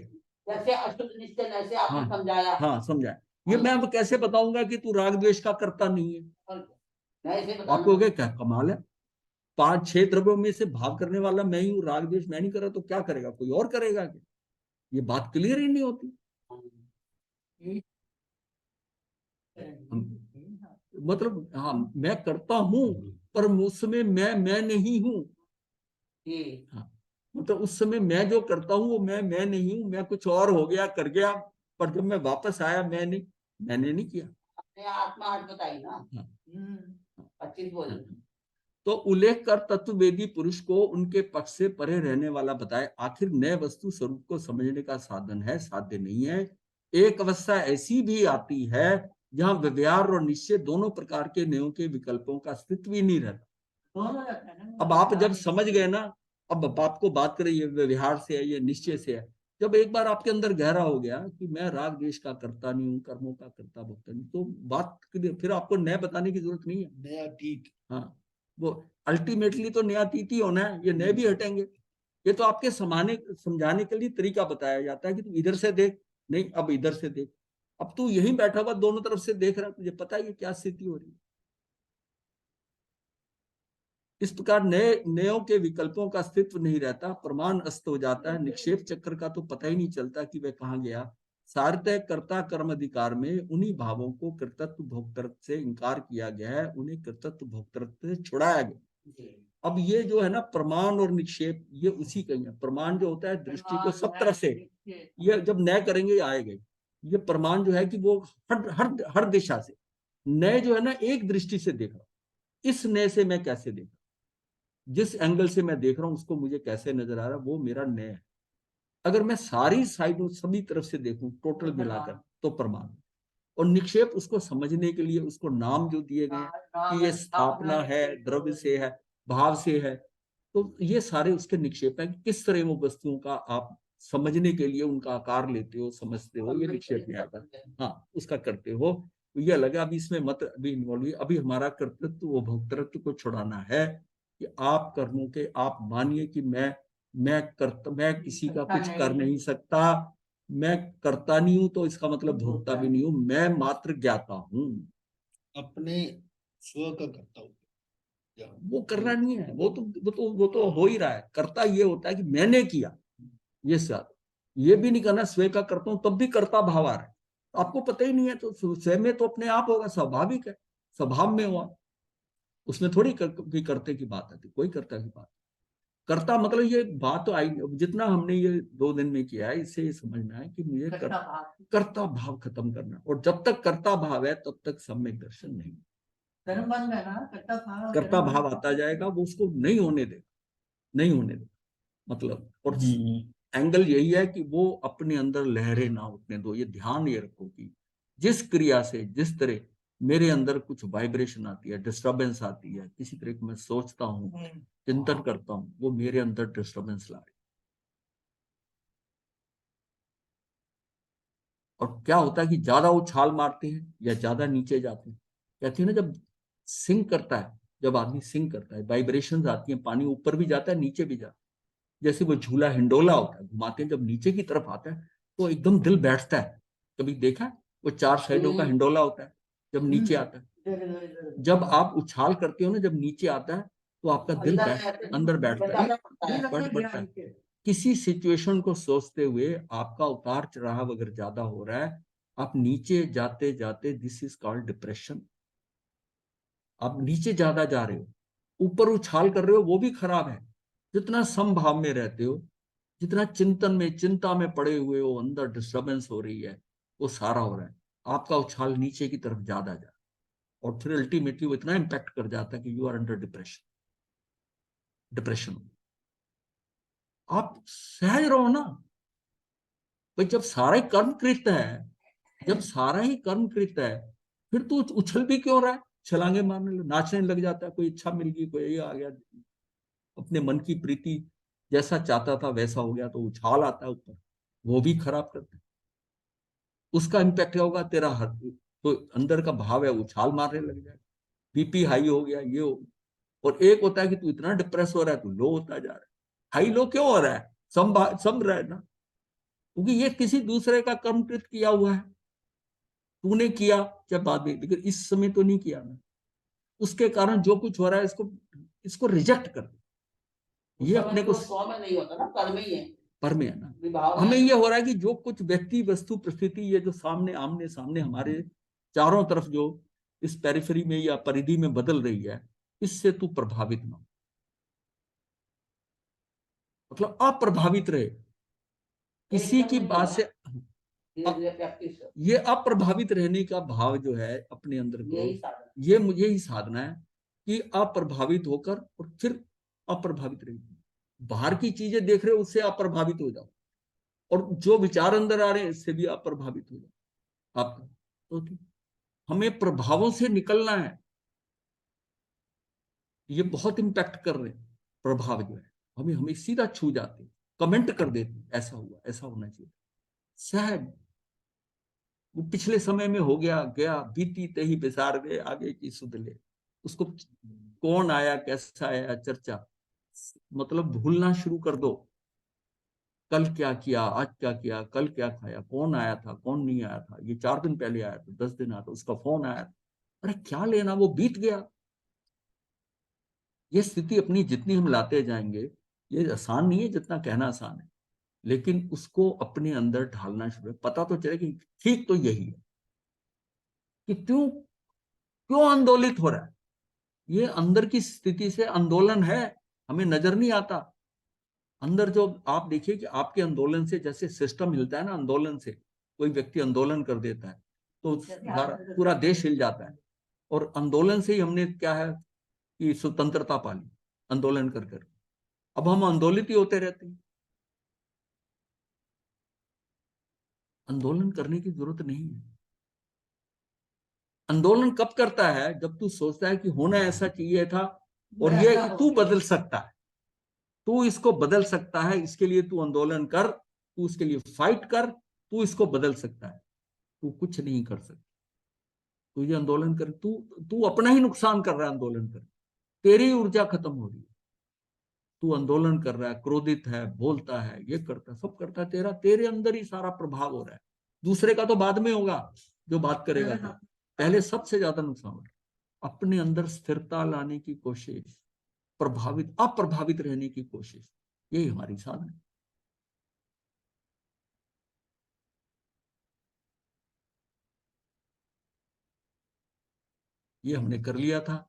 जैसे अशुद्ध निश्चय जैसे आपने हाँ समझाया, हाँ, समझाए। ये मैं अब कैसे बताऊंगा कि तू राग द्वेष का करता नहीं है? नए से बताना। आपको क्या कमाल है? 5-6 द्रव्यों में से भाव करने वाला मैं ही हूँ, राग द्वेष मैं नहीं कर रहा, तो क्या करेगा? कोई और करेगा क्या? ये बात क्लियर ही नहीं होती। मतलब हाँ, मैं करता हूँ, पर उस समय मैं नहीं हूँ। हाँ, मतलब उस समय मैं जो करता हूँ वो मैं नहीं हूँ, मैं कुछ और हो गया, कर गया, पर जब मैं वापस आया मैंने नहीं किया। अपने आत्मा आज बताई ना। हाँ। 25 बोली। तो उल्लेख कर तत्ववेदी पुरुष को उनके पक्ष से परे रहने वाला बताए। आखिर नए वस्तु स्वरूप को समझने का साधन है, साध्य नहीं है। एक अवस्था ऐसी भी आती है जहां व्यवहार और निश्चय दोनों प्रकार के नियमों के विकल्पों का अस्तित्व ही नहीं रहता। अब आप जब समझ गए ना, अब आपको बात करें ये व्यवहार से है, ये निश्चय से है, जब एक बार आपके अंदर गहरा हो गया कि मैं राग द्वेष का करता नहीं हूँ, कर्मों का करता भोगता नहीं, तो बात फिर आपको नया बताने की जरूरत नहीं है। नया ठीक। हाँ, वो अल्टीमेटली तो नया तीत ही होना है, ये नए भी हटेंगे। ये तो आपके समझाने के लिए तरीका बताया जाता है कि तू इधर से देख, नहीं अब इधर से देख। अब तू यहीं बैठा हुआ दोनों तरफ से देख रहा है, तुझे पता है क्या स्थिति हो रही है। इस प्रकार नयों के विकल्पों का अस्तित्व नहीं रहता, प्रमाण अस्त हो जाता है, निक्षेप चक्र का तो पता ही नहीं चलता कि वह कहाँ गया। सारतः कर्ता कर्म अधिकार में उन्हीं भावों को कर्तृत्व भोक्तृत्व से इनकार किया गया है, उन्हें कर्तृत्व भोक्तृत्व से छुड़ाया गया। अब ये जो है ना प्रमाण और निक्षेप, ये उसी का ही है। प्रमाण जो होता है दृष्टि को सब तरफ से, ये जब नए करेंगे आएंगे। ये प्रमाण जो है कि वो हर दिशा से, नए जो है ना एक दृष्टि से देख रहा, इस नए से मैं कैसे देख, जिस एंगल से मैं देख रहा हूं उसको मुझे कैसे नजर आ रहा है, वो मेरा नए है। अगर मैं सारी साइडों सभी तरफ से देखूं टोटल मिलाकर, तो प्रमाण। और निक्षेप उसको समझने के लिए उसको नाम जो दिए गए कि ये स्थापना है, द्रव्य से है, भाव से है, तो ये सारे उसके निक्षेप हैं कि किस तरह वो वस्तुओं का आप समझने के लिए उनका आकार लेते हो, समझते हो, ये निक्षेप में आता है। हाँ, उसका करते हो, तो ये अलग है। अभी इसमें मत अभी इन्वॉल्व हुई। अभी हमारा कर्तृत्व वो भोक्तृत्व को छुड़ाना है, कि आप कर्मों के, आप मानिए कि मैं किसी का कुछ कर नहीं सकता, मैं करता नहीं हूं, तो इसका मतलब भोगता भी नहीं हूं, मैं मात्र ज्ञाता हूं। अपने स्व का करता हूँ, वो करना नहीं है, वो तो हो ही रहा है। करता ये होता है कि मैंने किया, ये साथ ये भी नहीं करना स्वयं का करता हूं तब भी कर्ता भाव आ रहा है, तो आपको पता ही नहीं है, तो स्वयं में तो अपने आप होगा, स्वाभाविक है, स्वभाव में हुआ, उसमें थोड़ी करते की बात आती, कोई करता की बात। करता मतलब ये बात तो आई, जितना हमने ये 2 दिन में किया है, इससे ये समझना है कि मुझे कर्ता भाव खत्म करना, और जब तक कर्ता भाव है तब तक सम्यक दर्शन नहीं। कर्ता भाव आता जाएगा, वो उसको नहीं होने देगा, नहीं होने देगा मतलब। और एंगल यही है कि वो अपने अंदर लहरें ना उठने दो। ये ध्यान ये रखो कि जिस क्रिया से, जिस तरह मेरे अंदर कुछ वाइब्रेशन आती है, डिस्टरबेंस आती है, किसी तरह की मैं सोचता हूँ, चिंतन करता हूँ, वो मेरे अंदर डिस्टरबेंस ला रही। और क्या होता है कि ज्यादा उछाल मारते हैं या ज्यादा नीचे जाते हैं, कहते हैं ना जब सिंक करता है जब आदमी सिंक करता है, वाइब्रेशंस आती हैं, पानी ऊपर भी जाता है नीचे भी जाता है। जैसे वो झूला हिंडोला होता है, घुमाते हैं, जब नीचे की तरफ आता है तो एकदम दिल बैठता है। कभी देखा है? वो 4 साइडों का हिंडोला होता है, जब नीचे आता है, जब आप उछाल करते हो ना, जब नीचे आता है तो आपका दिल अंदर बैठता है, बढ़ता है। किसी सिचुएशन को सोचते हुए आपका उतार चढ़ाव अगर ज्यादा हो रहा है, आप नीचे जाते जाते, दिस इज कॉल्ड डिप्रेशन। आप नीचे ज्यादा जा रहे हो, ऊपर उछाल कर रहे हो, वो भी खराब है। जितना समभाव में रहते हो, जितना चिंतन में, चिंता में पड़े हुए हो, अंदर डिस्टर्बेंस हो रही है, वो सारा हो रहा है, आपका उछाल नीचे की तरफ ज्यादा जा, और फिर अल्टीमेटली वो इतना इम्पैक्ट कर जाता है कि यू आर अंडर डिप्रेशन। आप सहज रहो ना भाई। जब सारा ही कर्मकृत है, जब सारा ही कर्मकृत है, फिर तू उछल भी क्यों रहा है? छलांगे मारने लग, नाचने लग जाता है। कोई इच्छा मिल गई, कोई ये आ गया, अपने मन की प्रीति जैसा चाहता था वैसा हो गया, तो उछाल आता है ऊपर, वो भी खराब करता है। उसका इम्पैक्ट क्या होगा? तेरा हर तो अंदर का भाव है, उछाल मारने लग जाए, बीपी हाई हो गया, ये हो। और एक होता है कि तू इतना डिप्रेस हो रहा है, तू लो होता जा रहा है। हाई लो क्यों हो रहा है? सम रहा है ना, क्योंकि ये किसी दूसरे का कर्मकृत किया हुआ है। तूने किया चाहे बाद में, लेकिन इस समय तो नहीं किया ना। उसके कारण जो कुछ हो रहा है, इसको रिजेक्ट कर दे। ये अपने को स्व में नहीं होता ना, कर्म ही है, पर में है ना। विभाव हमें है। ये हो रहा है कि जो कुछ व्यक्ति, वस्तु, परिस्थिति, ये जो सामने आमने सामने हमारे चारों तरफ जो इस पेरिफेरी में या परिधि में बदल रही है, इससे तू प्रभावित ना हो। मतलब अप्रभावित रहे किसी की बात से। प्रैक्टिस ये अप्रभावित रहने का भाव जो है अपने अंदर करो, यही साधन। ये मुझे ही साधना है कि अप्रभावित होकर, और फिर अप्रभावित रहिए। बाहर की चीजें देख रहे हो, उससे अप्रभावित हो जाओ, और जो विचार अंदर आ रहे हैं इससे भी अप्रभावित हो जाओ आपका। तो हमें प्रभावों से निकलना है। ये बहुत इंपैक्ट कर रहे हैं प्रभाव जो है, हमें सीधा छू जाते, कमेंट कर देते, ऐसा हुआ, ऐसा होना चाहिए। सहज वो पिछले समय में हो गया गया, बीती तही बिसार गए, आगे की सुध ले। उसको कौन आया, कैसा आया, चर्चा, मतलब भूलना शुरू कर दो। कल क्या किया, आज क्या किया, कल क्या खाया, कौन आया था, कौन नहीं आया था, ये 4 दिन पहले आया था, 10 दिन आया था, उसका फोन आया था, अरे क्या लेना, वो बीत गया। ये स्थिति अपनी जितनी हम लाते जाएंगे, ये आसान नहीं है जितना कहना आसान है, लेकिन उसको अपने अंदर ढालना शुरू, पता तो चले कि ठीक तो यही है कि क्यों क्यों आंदोलित हो रहा है। ये अंदर की स्थिति से आंदोलन है, हमें नजर नहीं आता। अंदर जो आप देखिए कि आपके आंदोलन से, जैसे सिस्टम हिलता है ना, आंदोलन से कोई व्यक्ति आंदोलन कर देता है तो पूरा देश हिल जाता है। और आंदोलन से ही हमने क्या है कि स्वतंत्रता पाली, आंदोलन कर कर। अब हम आंदोलित ही होते रहते हैं। आंदोलन करने की जरूरत नहीं है। आंदोलन कब करता है? जब तू सोचता है कि होना ऐसा चाहिए था, और ये तू बदल सकता है, तू इसको बदल सकता है, इसके लिए तू आंदोलन कर, तू इसके लिए फाइट कर, तू इसको बदल सकता है। तू कुछ नहीं कर सकता। तू ये आंदोलन कर, तू तू अपना ही नुकसान कर रहा है आंदोलन कर, तेरी ऊर्जा खत्म हो रही है। तू आंदोलन कर रहा है, क्रोधित है, बोलता है, ये करता है, सब करता है, तेरे अंदर ही सारा प्रभाव हो रहा है। दूसरे का तो बाद में होगा जो बात करेगा, तो पहले सबसे ज्यादा नुकसान हो रहा है। अपने अंदर स्थिरता लाने की कोशिश, अप्रभावित रहने की कोशिश, यही हमारी साधना है। ये हमने कर लिया था।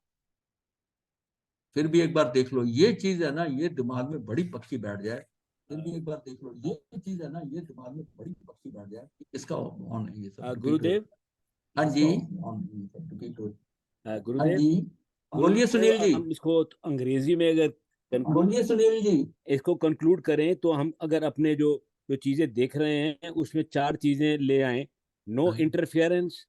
फिर भी एक बार देख लो, ये चीज है ना, ये दिमाग में बड़ी पक्की बैठ जाए। फिर भी एक बार देख लो, ये चीज है ना, ये दिमाग में बड़ी पक्की बैठ जाए। इसका ऑन है ये सब। गुरुदेव। हाँ जी, हाँ गुरुदेव जी, बोलिए सुनील जी। हम इसको अंग्रेजी में अगर बोलिए सुनील जी। इसको कंक्लूड करें तो हम अगर अपने जो जो चीजें देख रहे हैं उसमें 4 चीजें ले आए: नो हाँ। Interference,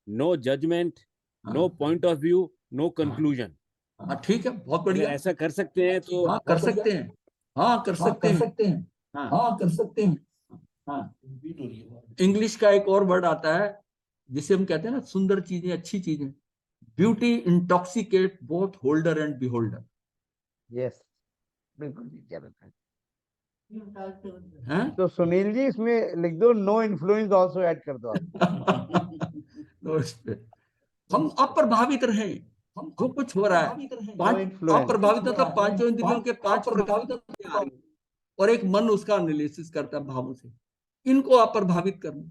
no judgement, no point of view, no conclusion. हाँ ठीक है, बहुत अगर बढ़िया। ऐसा कर सकते हैं तो हाँ कर सकते हैं, हाँ कर सकते हैं, हाँ कर सकते हैं। हाँ, इंग्लिश का एक और वर्ड आता है जिसे हम कहते हैं ना, सुंदर चीजें, अच्छी चीजें। Beauty intoxicate both holder and beholder. Yes, बिल्कुल जी, क्या बताएं। हैं? तो सुनील जी इसमें लिख दो, नो इन्फ्लुएंस आल्सो ऐड कर दो आप। तो इस पे हम अप्रभावित रहे, हम जो कुछ हो रहा है, पांच influence. अप्रभावित मतलब पांचों इंद्रियों के पांच प्रभावित और एक मन उसका एनालिसिस करता है भावों से, इनको अप्रभावित करना।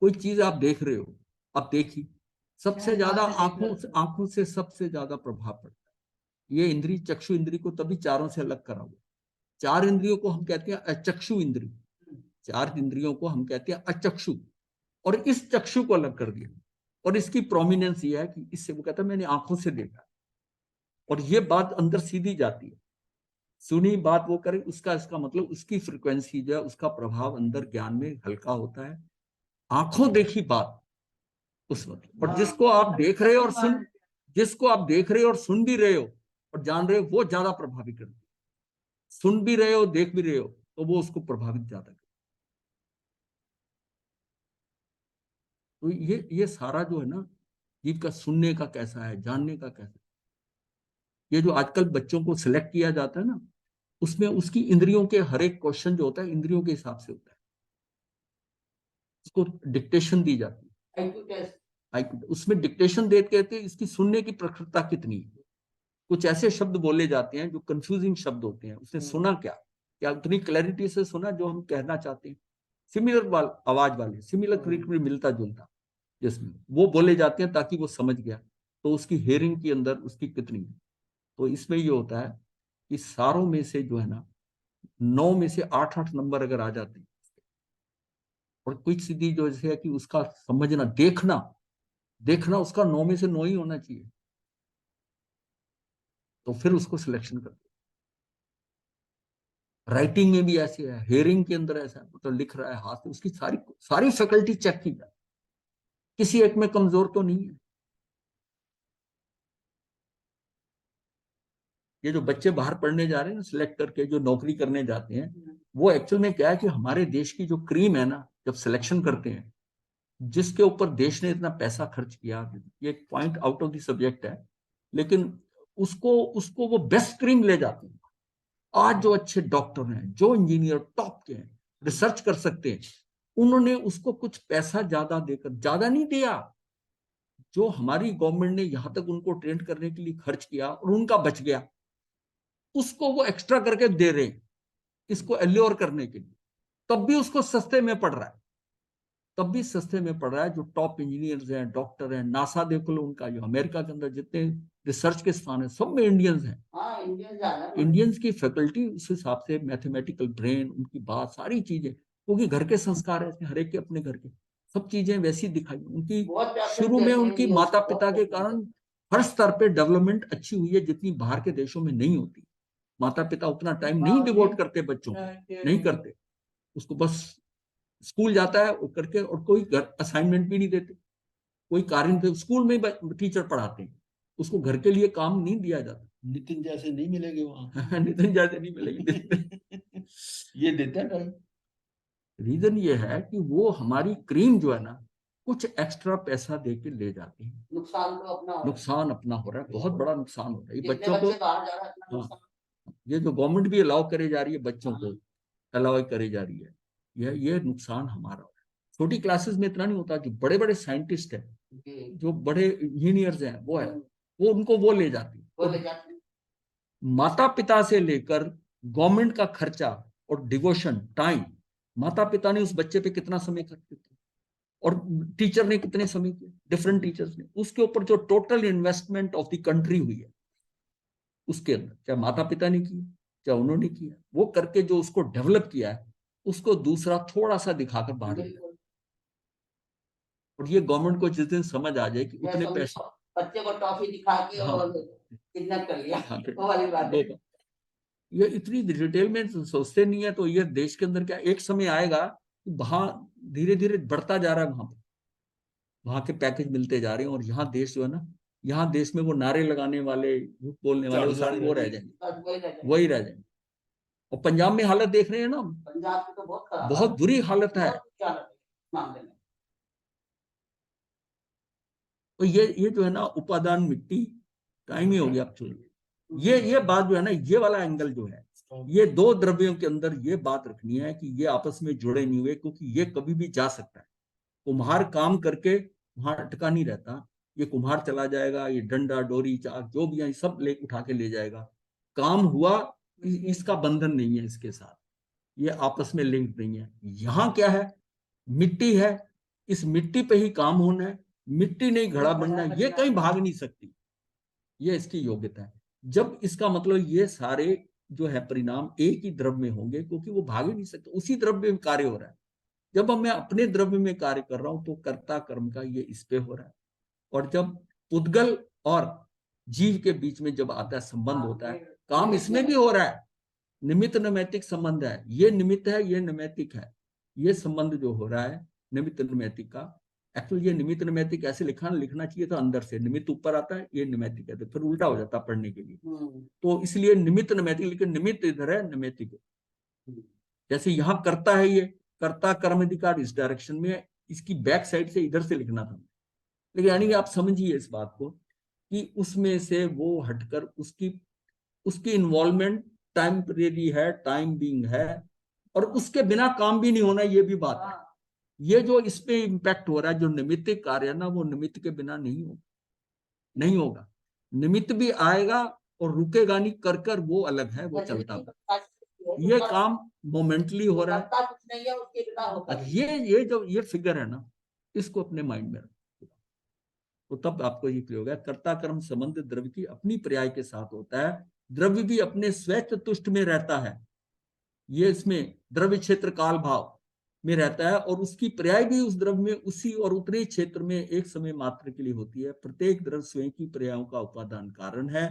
कोई चीज आप देख रहे हो, आप देखिए, सबसे ज्यादा आंखों से सबसे ज्यादा प्रभाव पड़ता है। ये इंद्री चक्षु इंद्री को तभी चारों से अलग करा हुआ। चार इंद्रियों को हम कहते हैं अचक्षु इंद्री, चार इंद्रियों को हम कहते हैं अचक्षु, और इस चक्षु को अलग कर दिया। और इसकी प्रोमिनेंस ये है कि इससे वो कहता है मैंने आंखों से देखा, और ये बात अंदर सीधी जाती है, सुनी बात वो करे, उसका इसका मतलब उसकी फ्रिक्वेंसी जो है, उसका प्रभाव अंदर ज्ञान में हल्का होता है। आंखों देखी बात उस वक्त, और जिसको आप देख रहे हो और जिसको आप देख रहे हो और सुन भी रहे हो और जान रहे हो, वो ज्यादा प्रभावित करती है। सुन भी रहे हो, देख भी रहे हो, तो वो उसको प्रभावित ज्यादा करती है। तो ये सारा जो है ना, जीव का सुनने का कैसा है, जानने का कैसा है, ये जो आजकल बच्चों को सिलेक्ट किया जाता है ना, उसमें उसकी इंद्रियों के हर एक क्वेश्चन जो होता है इंद्रियों के हिसाब से होता है। उसको डिक्टेशन दी जाती है, उसमें डिक्टेशन देते कहते हैं इसकी सुनने की प्रखरता कितनी है। कुछ ऐसे शब्द बोले जाते हैं जो कंफ्यूजिंग शब्द होते हैं, उसने सुना क्या उतनी क्लैरिटी से सुना जो हम कहना चाहते हैं। सिमिलर आवाज वाले, सिमिलर मिलता जुलता, जिसमें वो बोले जाते हैं ताकि वो समझ गया, तो उसकी हेयरिंग के अंदर उसकी कितनी है। तो इसमें ये होता है कि सारों में से जो है ना, 9 में से 8 नंबर अगर आ जाते हैं, और कुछ सिद्धि जो है कि उसका समझना, देखना उसका 9 में से 9 ही होना चाहिए, तो फिर उसको सिलेक्शन करते। राइटिंग में भी ऐसे है, हेयरिंग के अंदर ऐसा है, मतलब लिख रहा है हाथ से, उसकी सारी फैकल्टी चेक की जाए, किसी एक में कमजोर तो नहीं है। ये जो बच्चे बाहर पढ़ने जा रहे हैं ना, सिलेक्ट करके जो नौकरी करने जाते हैं, वो एक्चुअल में क्या है कि हमारे देश की जो क्रीम है ना, जब सिलेक्शन करते हैं, जिसके ऊपर देश ने इतना पैसा खर्च किया, ये एक point out of the subject है, लेकिन उसको उसको वो बेस्ट क्रीम ले जाते हैं। आज जो अच्छे डॉक्टर हैं, जो इंजीनियर टॉप के हैं, रिसर्च कर सकते हैं, उन्होंने उसको कुछ पैसा ज्यादा देकर, ज्यादा नहीं दिया, जो हमारी गवर्नमेंट ने यहां तक उनको ट्रेन करने के लिए खर्च किया और उनका बच गया, उसको वो एक्स्ट्रा करके दे रहे हैं, इसको एल्योर करने के लिए। तब भी उसको सस्ते में पड़ रहा है, तब भी सस्ते में पड़ रहा है। जो टॉप इंजीनियर्स हैं, डॉक्टर हैं, नासा देख लो, उनका जो अमेरिका के अंदर जितने रिसर्च के स्थान है, सब में इंडियंस हैं। इंडियंस की फैकल्टी उस हिसाब से, मैथमेटिकल ब्रेन, उनकी बात, सारी चीजें, क्योंकि घर के संस्कार है, हर एक के अपने घर के, सब चीजें वैसी दिखाई उनकी। शुरू में उनकी माता पिता के कारण हर स्तर पे डेवलपमेंट अच्छी हुई है, जितनी बाहर के देशों में नहीं होती। माता पिता उतना टाइम नहीं डिवोट करते बच्चों को, नहीं करते, उसको बस स्कूल जाता है वो करके, और कोई घर असाइनमेंट भी नहीं देते, कोई कार्य नहीं देते। स्कूल में टीचर पढ़ाते हैं, उसको घर के लिए काम नहीं दिया जाता। नितिन जैसे नहीं मिलेंगे वहां। नितिन जैसे नहीं मिलेंगे। ये देते हैं टाइम। रीजन ये है कि वो हमारी क्रीम जो है ना, कुछ एक्स्ट्रा पैसा दे के ले जाते हैं। नुकसान अपना हो रहा है, बहुत बड़ा नुकसान हो रहा है ये बच्चों को। हाँ, ये जो गवर्नमेंट भी अलाउ करे जा रही है बच्चों को, अलाउ करे जा रही है, ये नुकसान हमारा हो रहा है। छोटी क्लासेस में इतना नहीं होता, जो बड़े बड़े साइंटिस्ट हैं, जो बड़े इंजीनियर्स हैं, वो है, वो उनको वो ले जाती है। माता पिता से लेकर गवर्नमेंट का खर्चा और डिवोशन टाइम, माता पिता ने उस बच्चे पे कितना समय खर्च किया, और टीचर ने कितने समय किया, डिफरेंट टीचर्स ने, उसके ऊपर जो total investment of the country हुई है उसके अंदर, चाहे माता पिता ने किया, चाहे उन्होंने किया, वो करके जो उसको डेवलप किया है, उसको दूसरा थोड़ा सा दिखाकर बाहर दिया। और ये गवर्नमेंट को जिस दिन समझ आ जाए कि उतने पैसे, बच्चे को टॉफी दिखा के और किडनैप कर लिया, वो वाली बात है। ये इतनी डिटेल में सोचते नहीं है। तो ये देश के अंदर क्या एक समय आएगा, वहां धीरे धीरे बढ़ता जा रहा है, वहां के पैकेज मिलते जा रहे हैं, और यहाँ देश जो है ना, यहाँ देश में वो नारे लगाने वाले, झूठ बोलने वाले, वो रह जाएंगे, वही रह जाएंगे। और पंजाब में हालत देख रहे हैं ना, पंजाब की तो बहुत, बुरी हालत है। तो ये जो है ना उपादान मिट्टी, टाइम ही हो गया अब छोड़िए, ये बात जो है ना, ये वाला एंगल जो है, ये दो द्रव्यों के अंदर ये बात रखनी है कि ये आपस में जुड़े नहीं हुए, क्योंकि ये कभी भी जा सकता है। कुम्हार काम करके वहां अटका नहीं रहता, ये कुम्हार चला जाएगा, ये डंडा डोरी चाक जो भी है सब ले उठा के ले जाएगा, काम हुआ, इसका बंधन नहीं है इसके साथ, ये आपस में लिंक नहीं है। यहाँ क्या है, मिट्टी है, इस मिट्टी पे ही काम होना है, मिट्टी नहीं घड़ा बनना है, ये कहीं भाग नहीं सकती, ये इसकी योग्यता है। जब इसका मतलब ये सारे जो है परिणाम एक ही द्रव्य में होंगे, क्योंकि वो भाग ही नहीं सकते, उसी द्रव्य में कार्य हो रहा है। जब मैं अपने द्रव्य में कार्य कर रहा हूं तो कर्ता कर्म का ये इस पे हो रहा है। और जब पुद्गल और जीव के बीच में जब आता है संबंध होता है, काम इसमें भी हो रहा है, निमित्त नैमित्तिक संबंध है, ये निमित्त है ये नैमित्तिक है, ये संबंध जो हो रहा है निमित्त नैमित्तिक का, एक्चुअली ये निमित्त नैमित्तिक ऐसे लिखना चाहिए था, अंदर से निमित्त ऊपर आता है, ये नैमित्तिक है, तो फिर उल्टा हो जाता पढ़ने के लिए, तो इसलिए निमित्त नैमित्तिक, लेकिन निमित्त इधर है, नैमित्तिक जैसे यहाँ करता है, ये कर्ता कर्म अधिकार इस डायरेक्शन में, इसकी बैक साइड से इधर से लिखना था, लेकिन यानी कि आप समझिए इस बात को कि उसमें से वो हटकर उसकी इन्वॉल्वमेंट टाइमपरेरी है, टाइम बीइंग है, और उसके बिना काम भी नहीं होना, ये भी बात है। ये जो इस पे इम्पैक्ट हो रहा है, जो निमित्त कार्य है ना, वो निमित्त के बिना नहीं होगा, निमित्त भी आएगा और रुकेगा नहीं, कर वो अलग है, वो चलता है। ये काम मोमेंटली हो रहा है, कुछ नहीं है उसके बिना होता है। ये जो ये फिगर है ना, इसको अपने माइंड में रखो, तो तब आपको ये क्लियर होगा। कर्ता कर्म संबंध द्रव्य की अपनी पर्याय के साथ होता है, द्रव्य भी अपने स्वयं तुष्ट में रहता है, ये इसमें द्रव्य क्षेत्र काल भाव में रहता है, और उसकी पर्याय भी उस द्रव्य में उसी और उतने क्षेत्र में एक समय मात्र के लिए होती है। प्रत्येक द्रव्य स्वयं की पर्यायों का उपादान कारण है।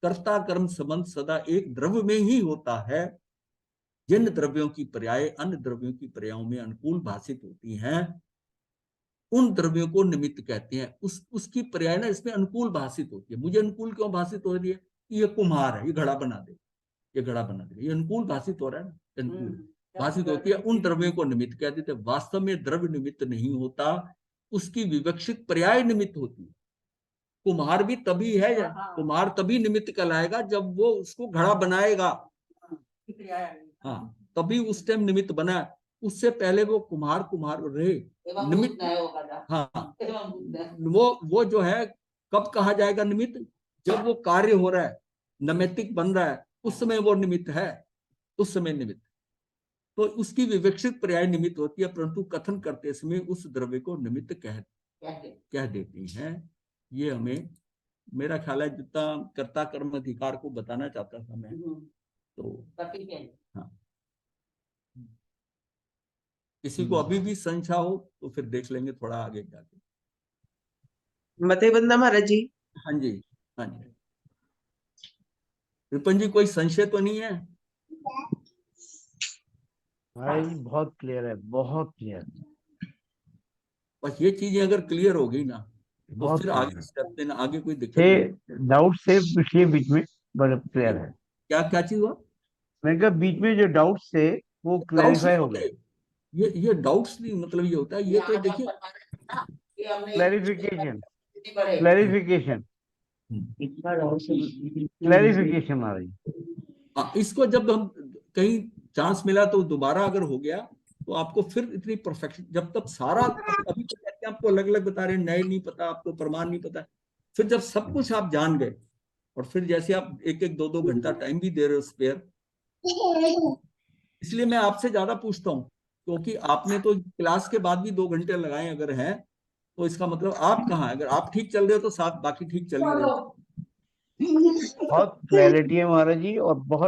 कर्ता कर्म संबंध सदा एक द्रव्य में ही होता है। जिन द्रव्यों की पर्याय अन्य द्रव्यों की पर्यायों में अनुकूल भाषित होती हैं, उन द्रव्यों को निमित्त कहते हैं। उसकी पर्याय ना इसमें अनुकूल भाषित होती है। मुझे अनुकूल क्यों भाषित हो रही है? ये कुम्हार है, ये घड़ा बना दे, ये घड़ा बना दे, ये अनुकूल भाषित हो रहा है ना, अनुकूल भाषित होती है, उन द्रव्यों को निमित्त कहते थे। वास्तव में द्रव्य निमित्त नहीं होता, उसकी विवक्षित पर्याय निमित्त होती है। कुम्हार भी तभी है, कुम्हार तभी निमित्त कहलाएगा जब वो उसको घड़ा बनाएगा, हाँ, तभी उस टाइम निमित्त बना। उससे पहले वो कुम्हार रहे निमित्त, हाँ, वो जो है कब कहा जाएगा निमित्त? जब वो कार्य हो रहा है, नैमित्तिक बन रहा है, उस समय वो निमित्त है, उस समय निमित्त। तो उसकी विवक्षित पर्याय निमित्त होती है, परंतु कथन करते समय उस द्रव्य को निमित्त कह देती हैं। ये हमें, मेरा ख्याल है जितना कर्ता कर्म अधिकार को बताना चाहता था मैं, तो हाँ, किसी को अभी भी संशय हो तो फिर देख लेंगे थोड़ा आगे जाके। मते बंदा महाराज जी। हाँ जी, हाँ जी, विपिन जी कोई संशय तो नहीं है? भाई बहुत क्लियर है, बहुत क्लियर, बस ये चीजें अगर क्लियर हो गई ना, तो बहुत फिर आगे स्टेप देना, आगे कोई दिक्कत से नहीं। डाउट से पिछले बीच में बड़ा क्लियर है। क्या क्या चीज हुआ? मैं कहा बीच में जो डाउट से वो डाउट्स क्लैरिफाई हो गए। ये डाउट्स नहीं, मतलब ये होता है, ये तो देखिए क्लैरिफिकेशन, क्लैरिफिकेशन, क्लैरिफिकेशन आ रही। इसको जब हम कहीं चांस मिला तो दोबारा अगर हो गया तो आपको फिर इतनी परफेक्शन, जब तक सारा, अभी तो कहते हैं आपको अलग अलग बता रहे हैं, नए नहीं पता आपको, प्रमाण नहीं पता, फिर जब सब कुछ आप जान गए, और फिर जैसे आप एक एक दो घंटा टाइम भी दे रहे हो स्पेयर, इसलिए मैं आपसे ज्यादा पूछता हूँ, क्योंकि आपने तो क्लास के बाद भी 2 घंटे लगाए अगर हैं, तो इसका मतलब आप कहाँ है? अगर आप ठीक चल रहे हो तो साथ बाकी ठीक चल ही रहे हो। बहुत क्लैरिटी है महाराज जी, और बहुत